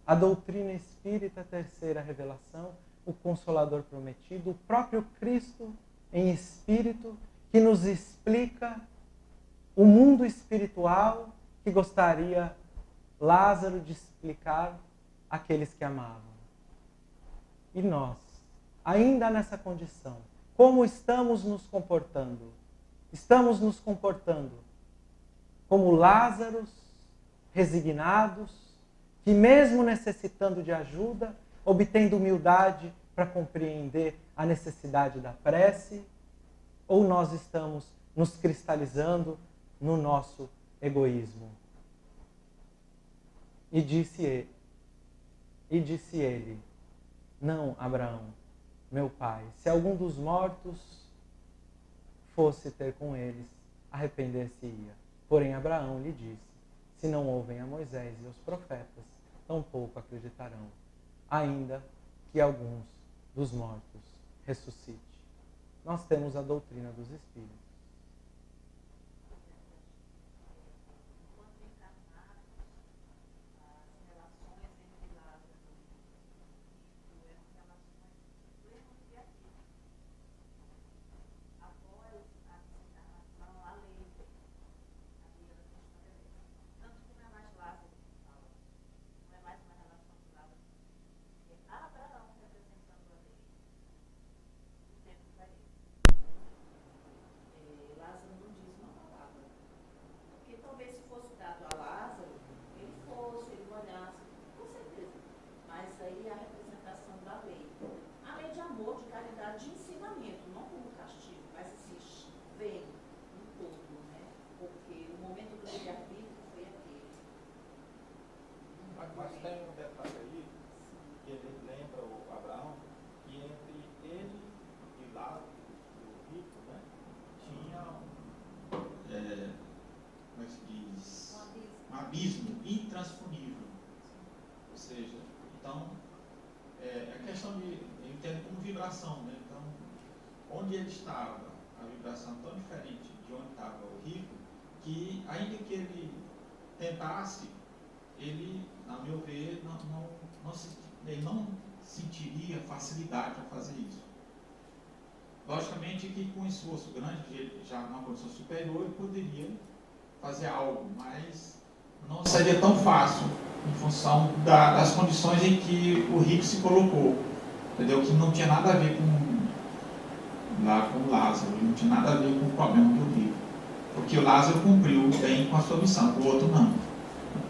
a doutrina espírita, a terceira revelação, o Consolador prometido, o próprio Cristo em espírito, que nos explica o mundo espiritual que gostaria Lázaro de explicar àqueles que amavam. E nós, ainda nessa condição, como estamos nos comportando? Estamos nos comportando como Lázaros, resignados, que mesmo necessitando de ajuda, obtendo humildade para compreender a necessidade da prece, ou nós estamos nos cristalizando no nosso egoísmo? E disse ele, não, Abraão, meu pai, se algum dos mortos fosse ter com eles, arrepender-se-ia. Porém, Abraão lhe disse, se não ouvem a Moisés e os profetas, tampouco acreditarão, ainda que alguns dos mortos ressuscite. Nós temos a doutrina dos Espíritos. Mas tem um detalhe aí, que ele lembra o Abraão, que entre ele e Lázaro, o rico, né, tinha como é que se diz? Um abismo intransponível. Ou seja, então, a questão de, eu entendo como vibração, né? Então, onde ele estava, a vibração tão diferente de onde estava o rico, que ainda que ele tentasse, ele, a meu ver, ele não sentiria facilidade para fazer isso. Logicamente que com um esforço grande, ele já numa condição superior, ele poderia fazer algo, mas não seria tão fácil em função das condições em que o rico se colocou, entendeu? Que não tinha nada a ver com o Lázaro, não tinha nada a ver com o problema do rico, porque o Lázaro cumpriu bem com a sua missão, o outro não.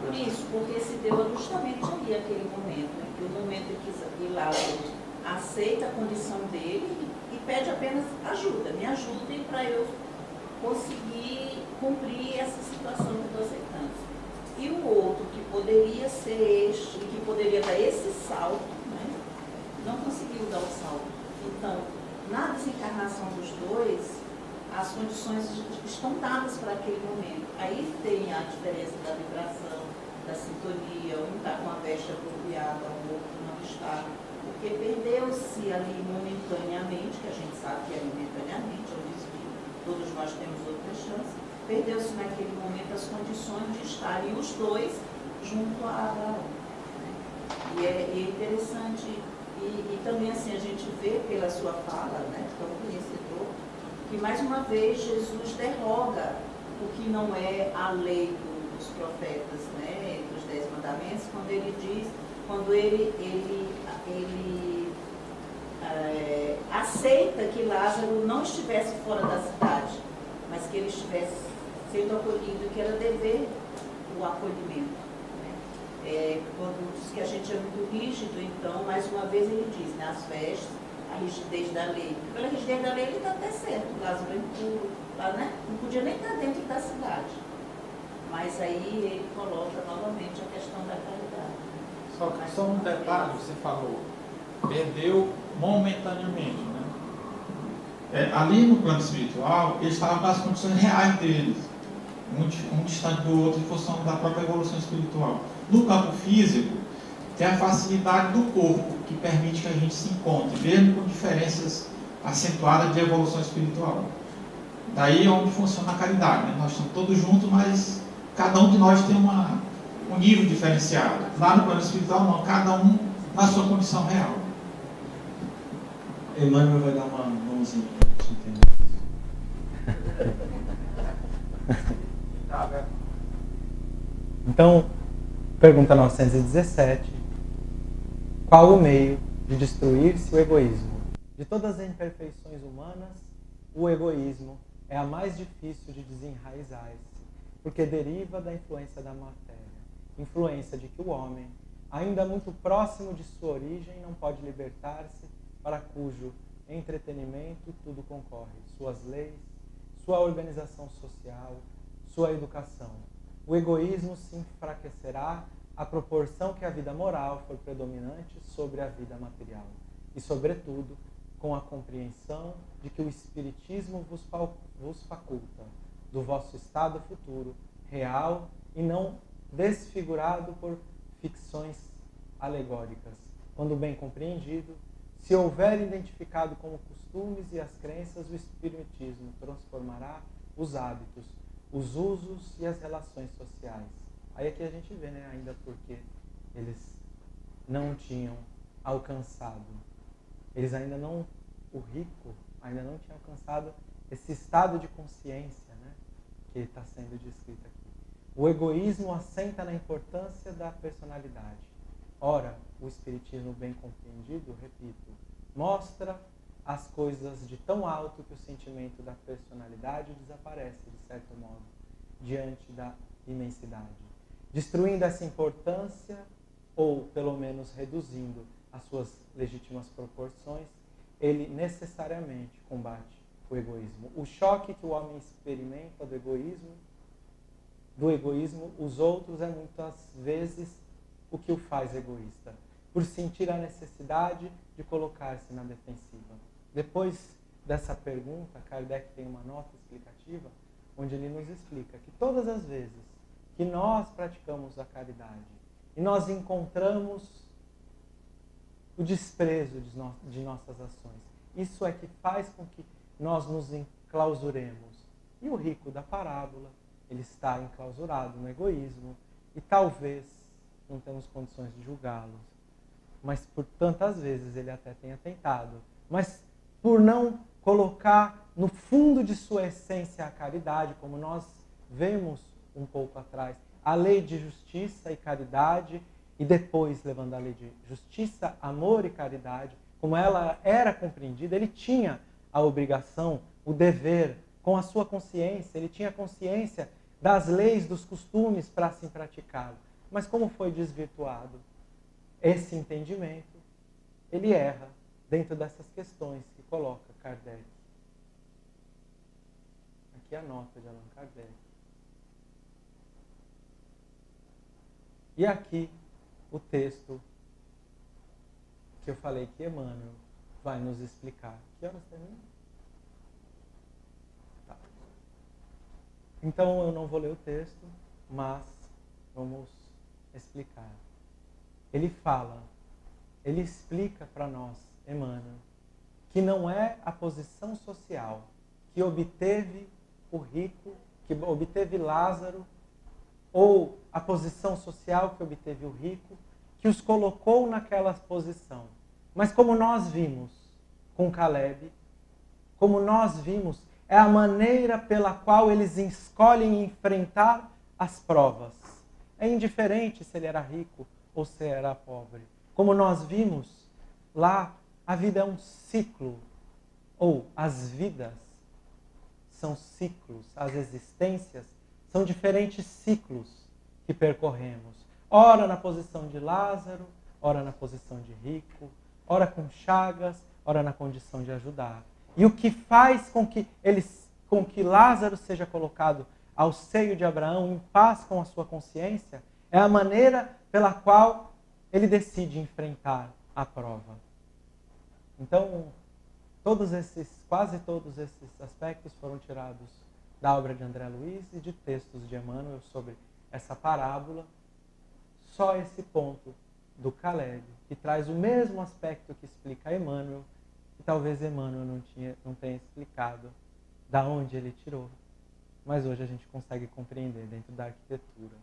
Por isso, porque se deu justamente ali aquele momento, né? Que o momento em que Lázaro aceita a condição dele e pede apenas ajuda, me ajudem para eu conseguir cumprir essa situação que eu estou aceitando. E o outro, que poderia ser este, que poderia dar esse salto, né, não conseguiu dar o salto. Então, na desencarnação dos dois, as condições estão dadas para aquele momento. Aí tem a diferença da vibração, da sintonia, um está com a veste apropriada, o outro não está. Porque perdeu-se ali momentaneamente, que a gente sabe que é momentaneamente, eu disse que todos nós temos outra chance, perdeu-se naquele momento as condições de estarem os dois junto a Abraão. E é interessante, e também assim a gente vê pela sua fala, né, tão conhecedor, que mais uma vez Jesus derroga o que não é a lei dos profetas, né, dos 10 mandamentos, quando ele diz, quando ele aceita que Lázaro não estivesse fora da cidade, mas que ele estivesse sendo acolhido, que era dever o acolhimento. Né? Quando diz que a gente é muito rígido, então, mais uma vez ele diz, né, as vestes, a rigidez da lei. Pela rigidez da lei ele está até certo, Lázaro é impuro, né? Não podia nem estar dentro da cidade. Mas aí ele coloca novamente a questão da caridade. Só um detalhe, você falou, perdeu momentaneamente, né? Ali no plano espiritual, eles estavam nas condições reais deles, um distante do outro em função da própria evolução espiritual. No campo físico, tem a facilidade do corpo, que permite que a gente se encontre, mesmo com diferenças acentuadas de evolução espiritual. Daí é onde funciona a caridade, né? Nós estamos todos juntos, mas cada um de nós tem um nível diferenciado. Lá no plano espiritual não, cada um na sua condição real. Emmanuel vai dar uma mãozinha para a gente entender. Então, pergunta 917. Qual o meio de destruir-se o egoísmo? De todas as imperfeições humanas, o egoísmo é a mais difícil de desenraizar-se, porque deriva da influência da matéria, influência de que o homem, ainda muito próximo de sua origem, não pode libertar-se, para cujo entretenimento tudo concorre, suas leis, sua organização social, sua educação. O egoísmo se enfraquecerá à proporção que a vida moral for predominante sobre a vida material, e, sobretudo, com a compreensão de que o Espiritismo vos faculta do vosso estado futuro, real e não desfigurado por ficções alegóricas. Quando bem compreendido, se houver identificado como costumes e as crenças, o Espiritismo transformará os hábitos, os usos e as relações sociais. Aí aqui a gente vê, né, ainda porque eles não tinham alcançado, o rico ainda não tinha alcançado esse estado de consciência, né, que está sendo descrito aqui. O egoísmo assenta na importância da personalidade. Ora, o Espiritismo bem compreendido, repito, mostra as coisas de tão alto que o sentimento da personalidade desaparece, de certo modo, diante da imensidade. Destruindo essa importância, ou pelo menos reduzindo as suas legítimas proporções, ele necessariamente combate o egoísmo. O choque que o homem experimenta do egoísmo, os outros é muitas vezes o que o faz egoísta, por sentir a necessidade de colocar-se na defensiva. Depois dessa pergunta, Kardec tem uma nota explicativa, onde ele nos explica que todas as vezes que nós praticamos a caridade e nós encontramos o desprezo de nossas ações, isso é que faz com que nós nos enclausuremos. E o rico da parábola, ele está enclausurado no egoísmo e talvez não temos condições de julgá-lo, mas por tantas vezes ele até tenha tentado, mas por não colocar no fundo de sua essência a caridade, como nós vemos um pouco atrás, a lei de justiça e caridade, e depois levando a lei de justiça, amor e caridade, como ela era compreendida, ele tinha a obrigação, o dever, com a sua consciência, ele tinha consciência das leis, dos costumes para assim praticá-lo. Mas como foi desvirtuado esse entendimento, ele erra dentro dessas questões que coloca Kardec. Aqui a nota de Allan Kardec. E aqui o texto que eu falei que Emmanuel vai nos explicar. Que horas termina? Tá. Então eu não vou ler o texto, mas vamos explicar. Ele fala, ele explica para nós, Emmanuel, que não é a posição social que obteve o rico, que obteve Lázaro, ou a posição social que obteve o rico, que os colocou naquela posição. Mas como nós vimos com Caleb, como nós vimos, é a maneira pela qual eles escolhem enfrentar as provas. É indiferente se ele era rico ou se era pobre. Como nós vimos lá, a vida é um ciclo, ou as vidas são ciclos, as existências são diferentes ciclos que percorremos. Ora na posição de Lázaro, ora na posição de rico, ora com chagas, ora na condição de ajudar. E o que faz com que Lázaro seja colocado ao seio de Abraão em paz com a sua consciência é a maneira pela qual ele decide enfrentar a prova. Então, quase todos esses aspectos foram tirados da obra de André Luiz e de textos de Emmanuel sobre essa parábola. Só esse ponto do Caleb, que traz o mesmo aspecto que explica Emmanuel, que talvez Emmanuel não tenha explicado da onde ele tirou. Mas hoje a gente consegue compreender dentro da arquitetura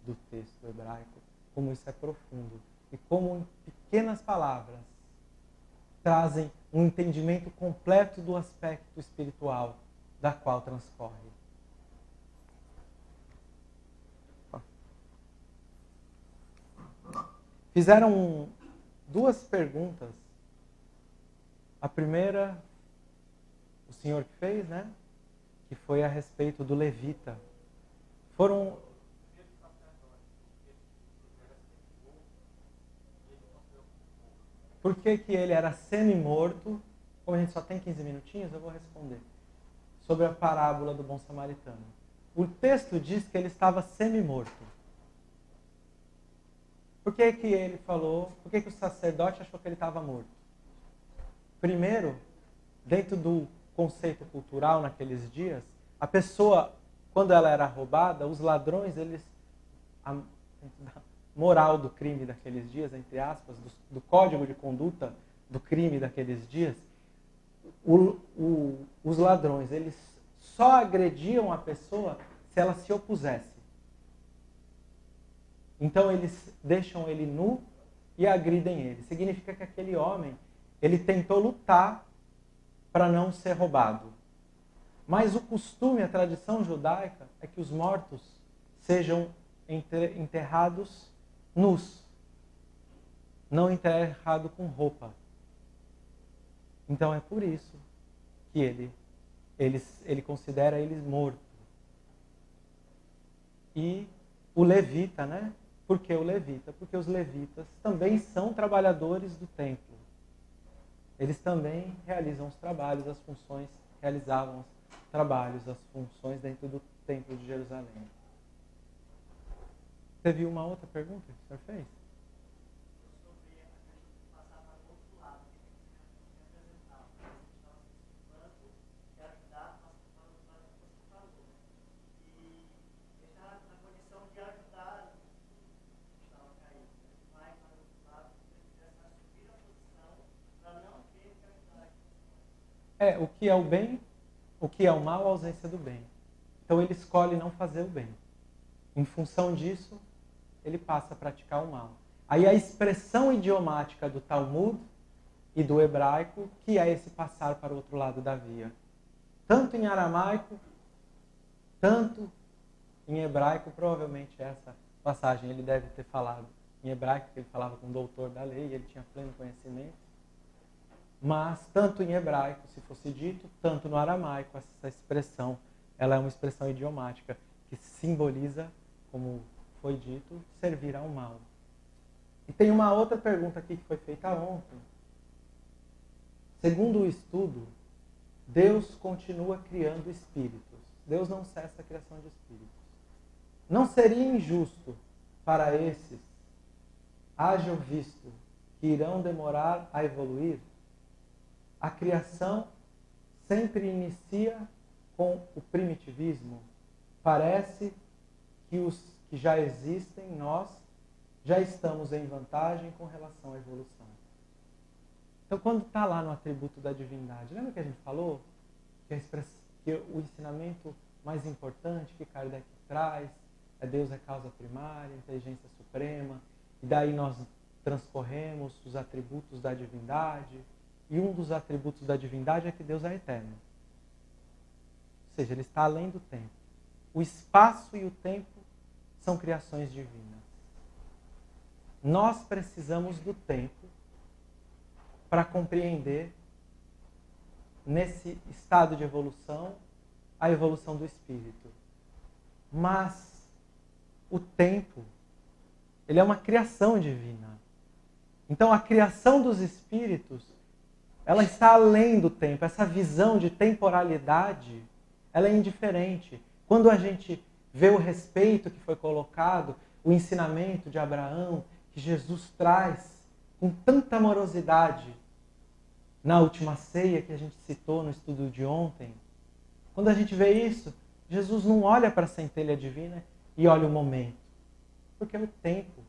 do texto hebraico como isso é profundo e como em pequenas palavras trazem um entendimento completo do aspecto espiritual da qual transcorre. Fizeram duas perguntas. A primeira, o senhor que fez, né? Que foi a respeito do levita. Por que ele era semi-morto? Como a gente só tem 15 minutinhos, eu vou responder. Sobre a parábola do bom samaritano. O texto diz que ele estava semi-morto. Por que ele falou? Por que o sacerdote achou que ele estava morto? Primeiro, dentro do conceito cultural naqueles dias, a pessoa, quando ela era roubada, os ladrões, a moral do crime daqueles dias, entre aspas, do código de conduta do crime daqueles dias, os ladrões, eles só agrediam a pessoa se ela se opusesse. Então eles deixam ele nu e agridem ele. Significa que aquele homem, ele tentou lutar para não ser roubado. Mas o costume, a tradição judaica, é que os mortos sejam enterrados nus, não enterrado com roupa. Então é por isso que ele considera ele morto. E o levita, né? Por que o levita? Porque os levitas também são trabalhadores do templo. Eles também realizam os trabalhos, as funções, realizavam os trabalhos, as funções dentro do templo de Jerusalém. Teve uma outra pergunta que o senhor fez? Sobre a questão de passar para o outro lado, que você apresentar. Você estava se ocupando de ajudar, mas para o lado que você falou. E está na condição de ajudar que estava caído. Vai para o outro lado, se você quisesse assumir a posição para não ter que ajudar. O que é o bem, o que é o mal, a ausência do bem. Então ele escolhe não fazer o bem. Em função disso, ele passa a praticar o mal. Aí a expressão idiomática do Talmud e do hebraico, que é esse passar para o outro lado da via. Tanto em aramaico, tanto em hebraico, provavelmente essa passagem ele deve ter falado em hebraico, porque ele falava com o doutor da lei, ele tinha pleno conhecimento. Mas tanto em hebraico, se fosse dito, tanto no aramaico, essa expressão, ela é uma expressão idiomática que simboliza, como foi dito, servir ao mal. E tem uma outra pergunta aqui que foi feita ontem. Segundo o estudo, Deus continua criando espíritos. Deus não cessa a criação de espíritos. Não seria injusto para esses, haja visto que irão demorar a evoluir? A criação sempre inicia com o primitivismo. Parece que os que já existem, nós, já estamos em vantagem com relação à evolução. Então, quando está lá no atributo da divindade, lembra que a gente falou que o ensinamento mais importante que Kardec traz é Deus é causa primária, inteligência suprema, e daí nós transcorremos os atributos da divindade, e um dos atributos da divindade é que Deus é eterno. Ou seja, ele está além do tempo. O espaço e o tempo são criações divinas. Nós precisamos do tempo para compreender, nesse estado de evolução, a evolução do espírito. Mas o tempo, ele é uma criação divina. Então a criação dos espíritos, ela está além do tempo. Essa visão de temporalidade, ela é indiferente. Quando a gente vê o respeito que foi colocado, o ensinamento de Abraão, que Jesus traz com tanta amorosidade na última ceia que a gente citou no estudo de ontem, quando a gente vê isso, Jesus não olha para a centelha divina e olha o momento. Porque é o tempo.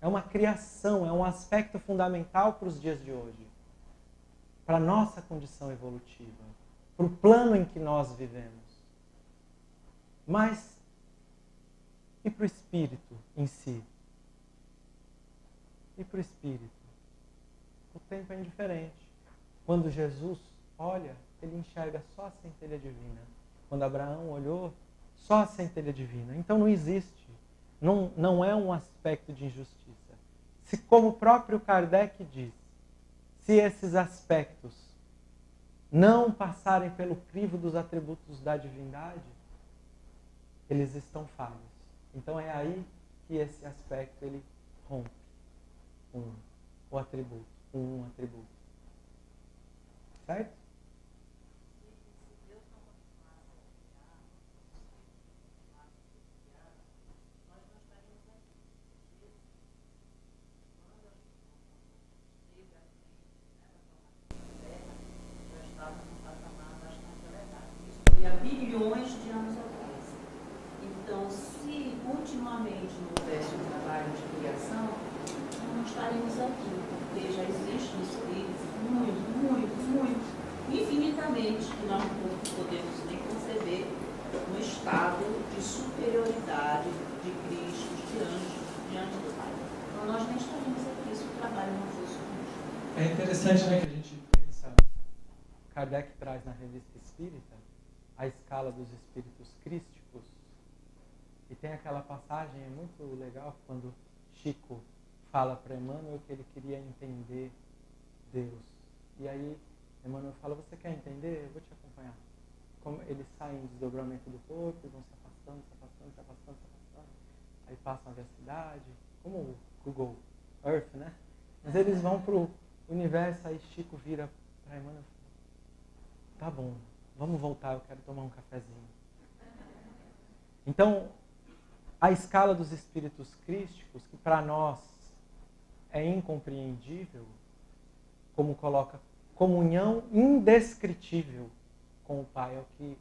É uma criação, é um aspecto fundamental para os dias de hoje. Para a nossa condição evolutiva. Para o plano em que nós vivemos. Mas, e para o espírito em si? E para o espírito? O tempo é indiferente. Quando Jesus olha, ele enxerga só a centelha divina. Quando Abraão olhou, só a centelha divina. Então não existe. Não é um aspecto de injustiça. Se, como o próprio Kardec diz, se esses aspectos não passarem pelo crivo dos atributos da divindade, eles estão falhos. Então é aí que esse aspecto ele rompe o atributo, um atributo. Certo? Há bilhões de anos atrás. Então, se continuamente não houvesse um trabalho de criação, nós não estaríamos aqui, porque já existem espíritos muito, infinitamente, que nós não podemos nem conceber no estado de superioridade de Cristo, de anjos, diante do Pai. Então, nós nem estaríamos aqui se o trabalho não fosse justo. É interessante, né, que a gente pensa, Kardec traz na Revista Espírita a escala dos espíritos crísticos, e tem aquela passagem, é muito legal, quando Chico fala para Emmanuel que ele queria entender Deus. E aí Emmanuel fala, você quer entender? Eu vou te acompanhar. Como eles saem do desdobramento do corpo e vão se afastando. Aí passam a ver a cidade, como o Google Earth, né? Mas eles vão para o universo, aí Chico vira para Emmanuel e fala, tá bom, vamos voltar, eu quero tomar um cafezinho. Então, a escala dos espíritos crísticos, que para nós é incompreendível, como coloca comunhão indescritível com o Pai, é o que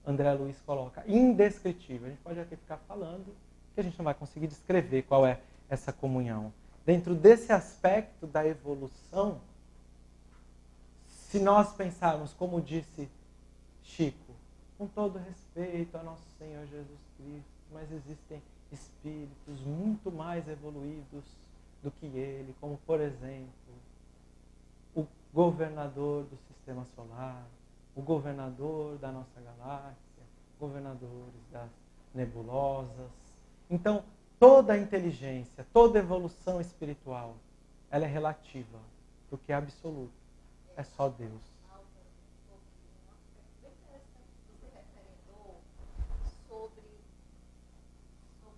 André Luiz coloca, indescritível. A gente pode aqui ficar falando que a gente não vai conseguir descrever qual é essa comunhão. Dentro desse aspecto da evolução, se nós pensarmos, como disse Chico, com todo respeito a nosso Senhor Jesus Cristo, mas existem espíritos muito mais evoluídos do que ele, como por exemplo, governador do sistema solar, o governador da nossa galáxia, governadores das nebulosas. Então, toda a inteligência, toda evolução espiritual, ela é relativa, porque é absoluto. É só Deus. Você referendou sobre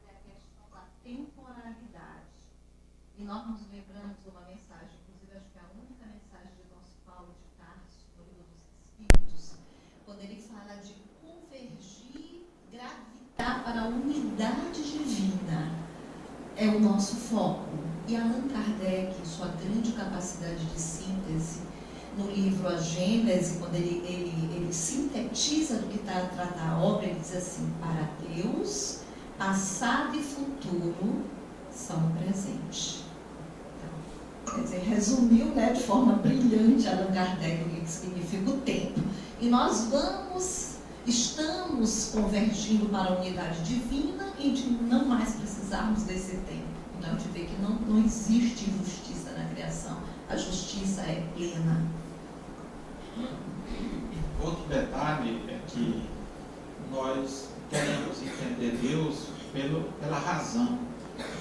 a questão da temporalidade. E nós nos lembramos de uma mensagem, inclusive acho que é a única mensagem de nosso Paulo de Tarso, no Livro dos Espíritos, quando ele fala de convergir, gravitar para a unidade divina. É o nosso foco. E Allan Kardec, em sua grande capacidade de síntese, no livro A Gênese, quando ele sintetiza do que está a tratar a obra, ele diz assim: para Deus, passado e futuro são o presente. Então, quer dizer, resumiu, né, de forma brilhante Allan Kardec o que significa o tempo. E nós estamos convergindo para a unidade divina e de não mais precisarmos desse tempo. Então a gente vê que não existe injustiça na criação. A justiça é plena. Outro detalhe é que nós queremos entender Deus pela razão.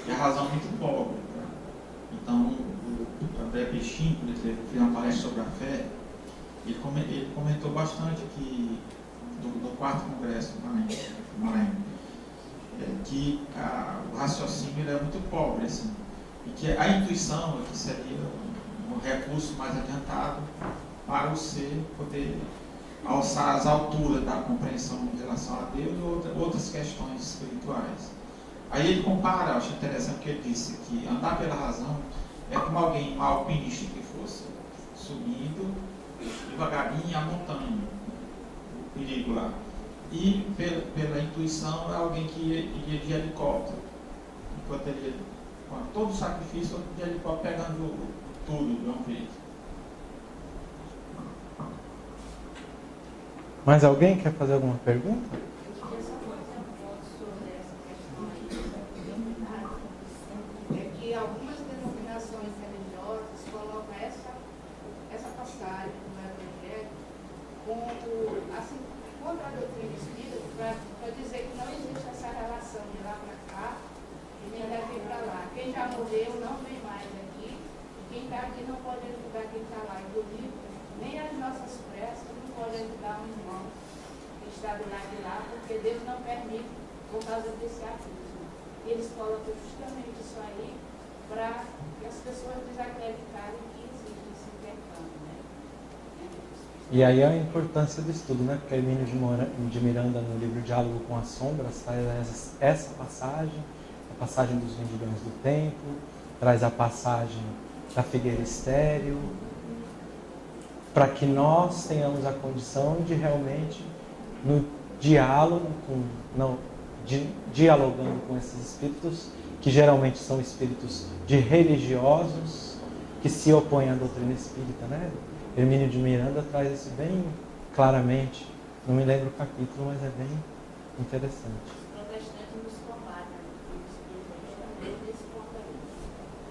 E a razão é muito pobre. Tá? Então, o André Peixinho, quando ele fez uma palestra sobre a fé, ele comentou bastante aqui do 4º Congresso do Maranhão, que o raciocínio é muito pobre, assim, e que a intuição é que seria um recurso mais adiantado para o ser poder alçar as alturas da compreensão em relação a Deus e outras questões espirituais. Aí ele compara, acho interessante que ele disse que andar pela razão é como um alpinista que fosse subindo devagarinho a montanha, o perigo lá. E pela intuição é alguém que iria de helicóptero, enquanto ele, com todo o sacrifício de helicóptero, pegando tudo de uma vez. Mais alguém quer fazer alguma pergunta? Eu queria só fazer um ponto sobre essa questão aí da unidade. É que algumas denominações religiosas colocam essa passagem do Evangelho como, assim, contra a doutrina espírita, para dizer que não existe essa relação de lá para cá e nem daqui para lá. Quem já morreu não vem mais aqui, e quem está aqui não pode ajudar quem está lá. Inclusive, nem as nossas preces não podem ajudar um irmão que está do lado de lá, porque Deus não permite por causa desse abuso. E eles colocam justamente isso aí para que as pessoas desacreditarem que existe esse intercâmbio, né? E aí a importância do estudo, né? Porque Hermínio de Miranda, no livro Diálogo com as Sombras, traz essa passagem, a passagem dos vendilhões do tempo, traz a passagem da figueira estéril, para que nós tenhamos a condição de realmente, no diálogo, dialogando com esses espíritos, que geralmente são espíritos de religiosos, que se opõem à doutrina espírita, né? Hermínio de Miranda traz isso bem claramente. Não me lembro o capítulo, mas é bem interessante. Os protestantes nos combatem, justamente nesse ponto aí.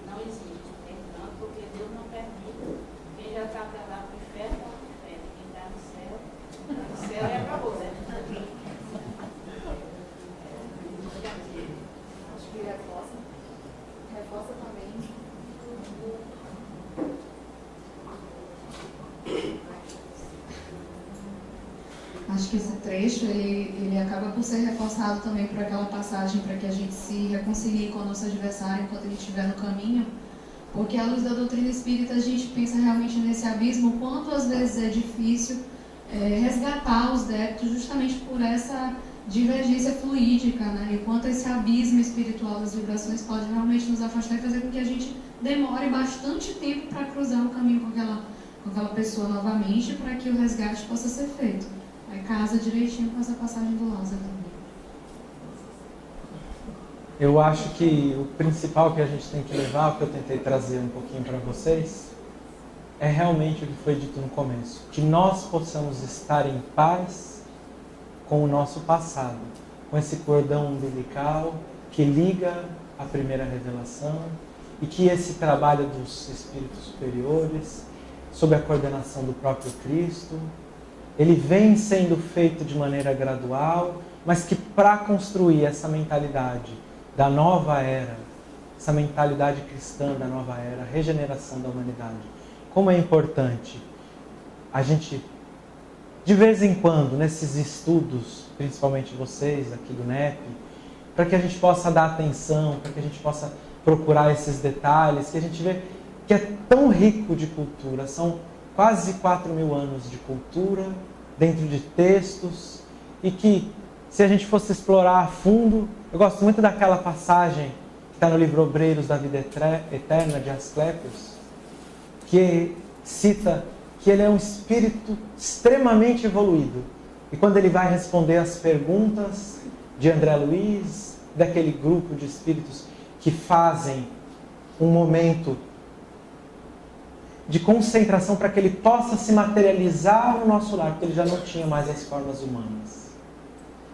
Não existe intercâmbio, porque Deus não permite. Quem já está para lá para o inferno, está para o inferno. Quem está no céu e acabou, né? Acho que reforça também acho que esse trecho ele acaba por ser reforçado também por aquela passagem para que a gente se reconcilie com o nosso adversário enquanto ele estiver no caminho, porque à luz da doutrina espírita a gente pensa realmente nesse abismo, quanto às vezes é difícil resgatar os débitos justamente por essa divergência fluídica, né? E quanto esse abismo espiritual das vibrações pode realmente nos afastar e fazer com que a gente demore bastante tempo para cruzar o caminho com aquela pessoa novamente, para que o resgate possa ser feito. Aí casa direitinho com essa passagem do Lázaro também. Eu acho que o principal que a gente tem que levar, o que eu tentei trazer um pouquinho para vocês, é realmente o que foi dito no começo. Que nós possamos estar em paz com o nosso passado, com esse cordão umbilical que liga a primeira revelação, e que esse trabalho dos espíritos superiores sob a coordenação do próprio Cristo. Ele vem sendo feito de maneira gradual, mas que para construir essa mentalidade da nova era, essa mentalidade cristã da nova era, a regeneração da humanidade, como é importante a gente, de vez em quando, nesses estudos, principalmente vocês aqui do NEP, para que a gente possa dar atenção, para que a gente possa procurar esses detalhes, que a gente vê que é tão rico de cultura, são quase 4.000 anos de cultura, dentro de textos, e que, se a gente fosse explorar a fundo, eu gosto muito daquela passagem que está no livro Obreiros da Vida Eterna, de Asclepios, que cita que ele é um espírito extremamente evoluído. E quando ele vai responder as perguntas de André Luiz, daquele grupo de espíritos que fazem um momento de concentração para que ele possa se materializar no nosso lar, porque ele já não tinha mais as formas humanas.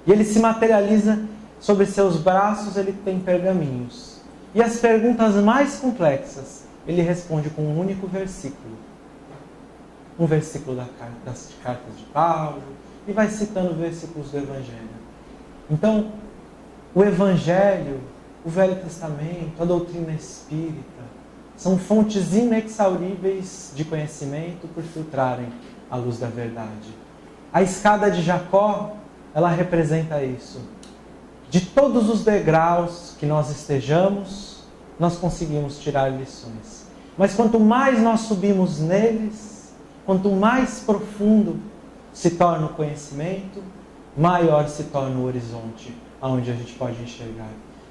E ele se materializa, sobre seus braços ele tem pergaminhos. E as perguntas mais complexas, ele responde com um único versículo. Um versículo das cartas de Paulo, e vai citando versículos do Evangelho. Então, o Evangelho, o Velho Testamento, a doutrina espírita, são fontes inexauríveis de conhecimento por filtrarem a luz da verdade. A escada de Jacó, ela representa isso. De todos os degraus que nós estejamos, nós conseguimos tirar lições. Mas quanto mais nós subimos neles, quanto mais profundo se torna o conhecimento, maior se torna o horizonte aonde a gente pode enxergar.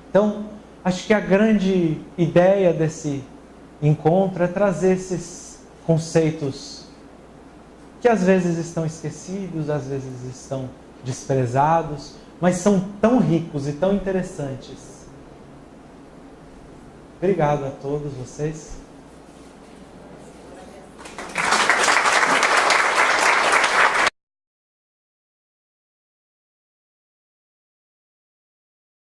Então, acho que a grande ideia desse encontro é trazer esses conceitos que às vezes estão esquecidos, às vezes estão desprezados, mas são tão ricos e tão interessantes. Obrigado a todos vocês.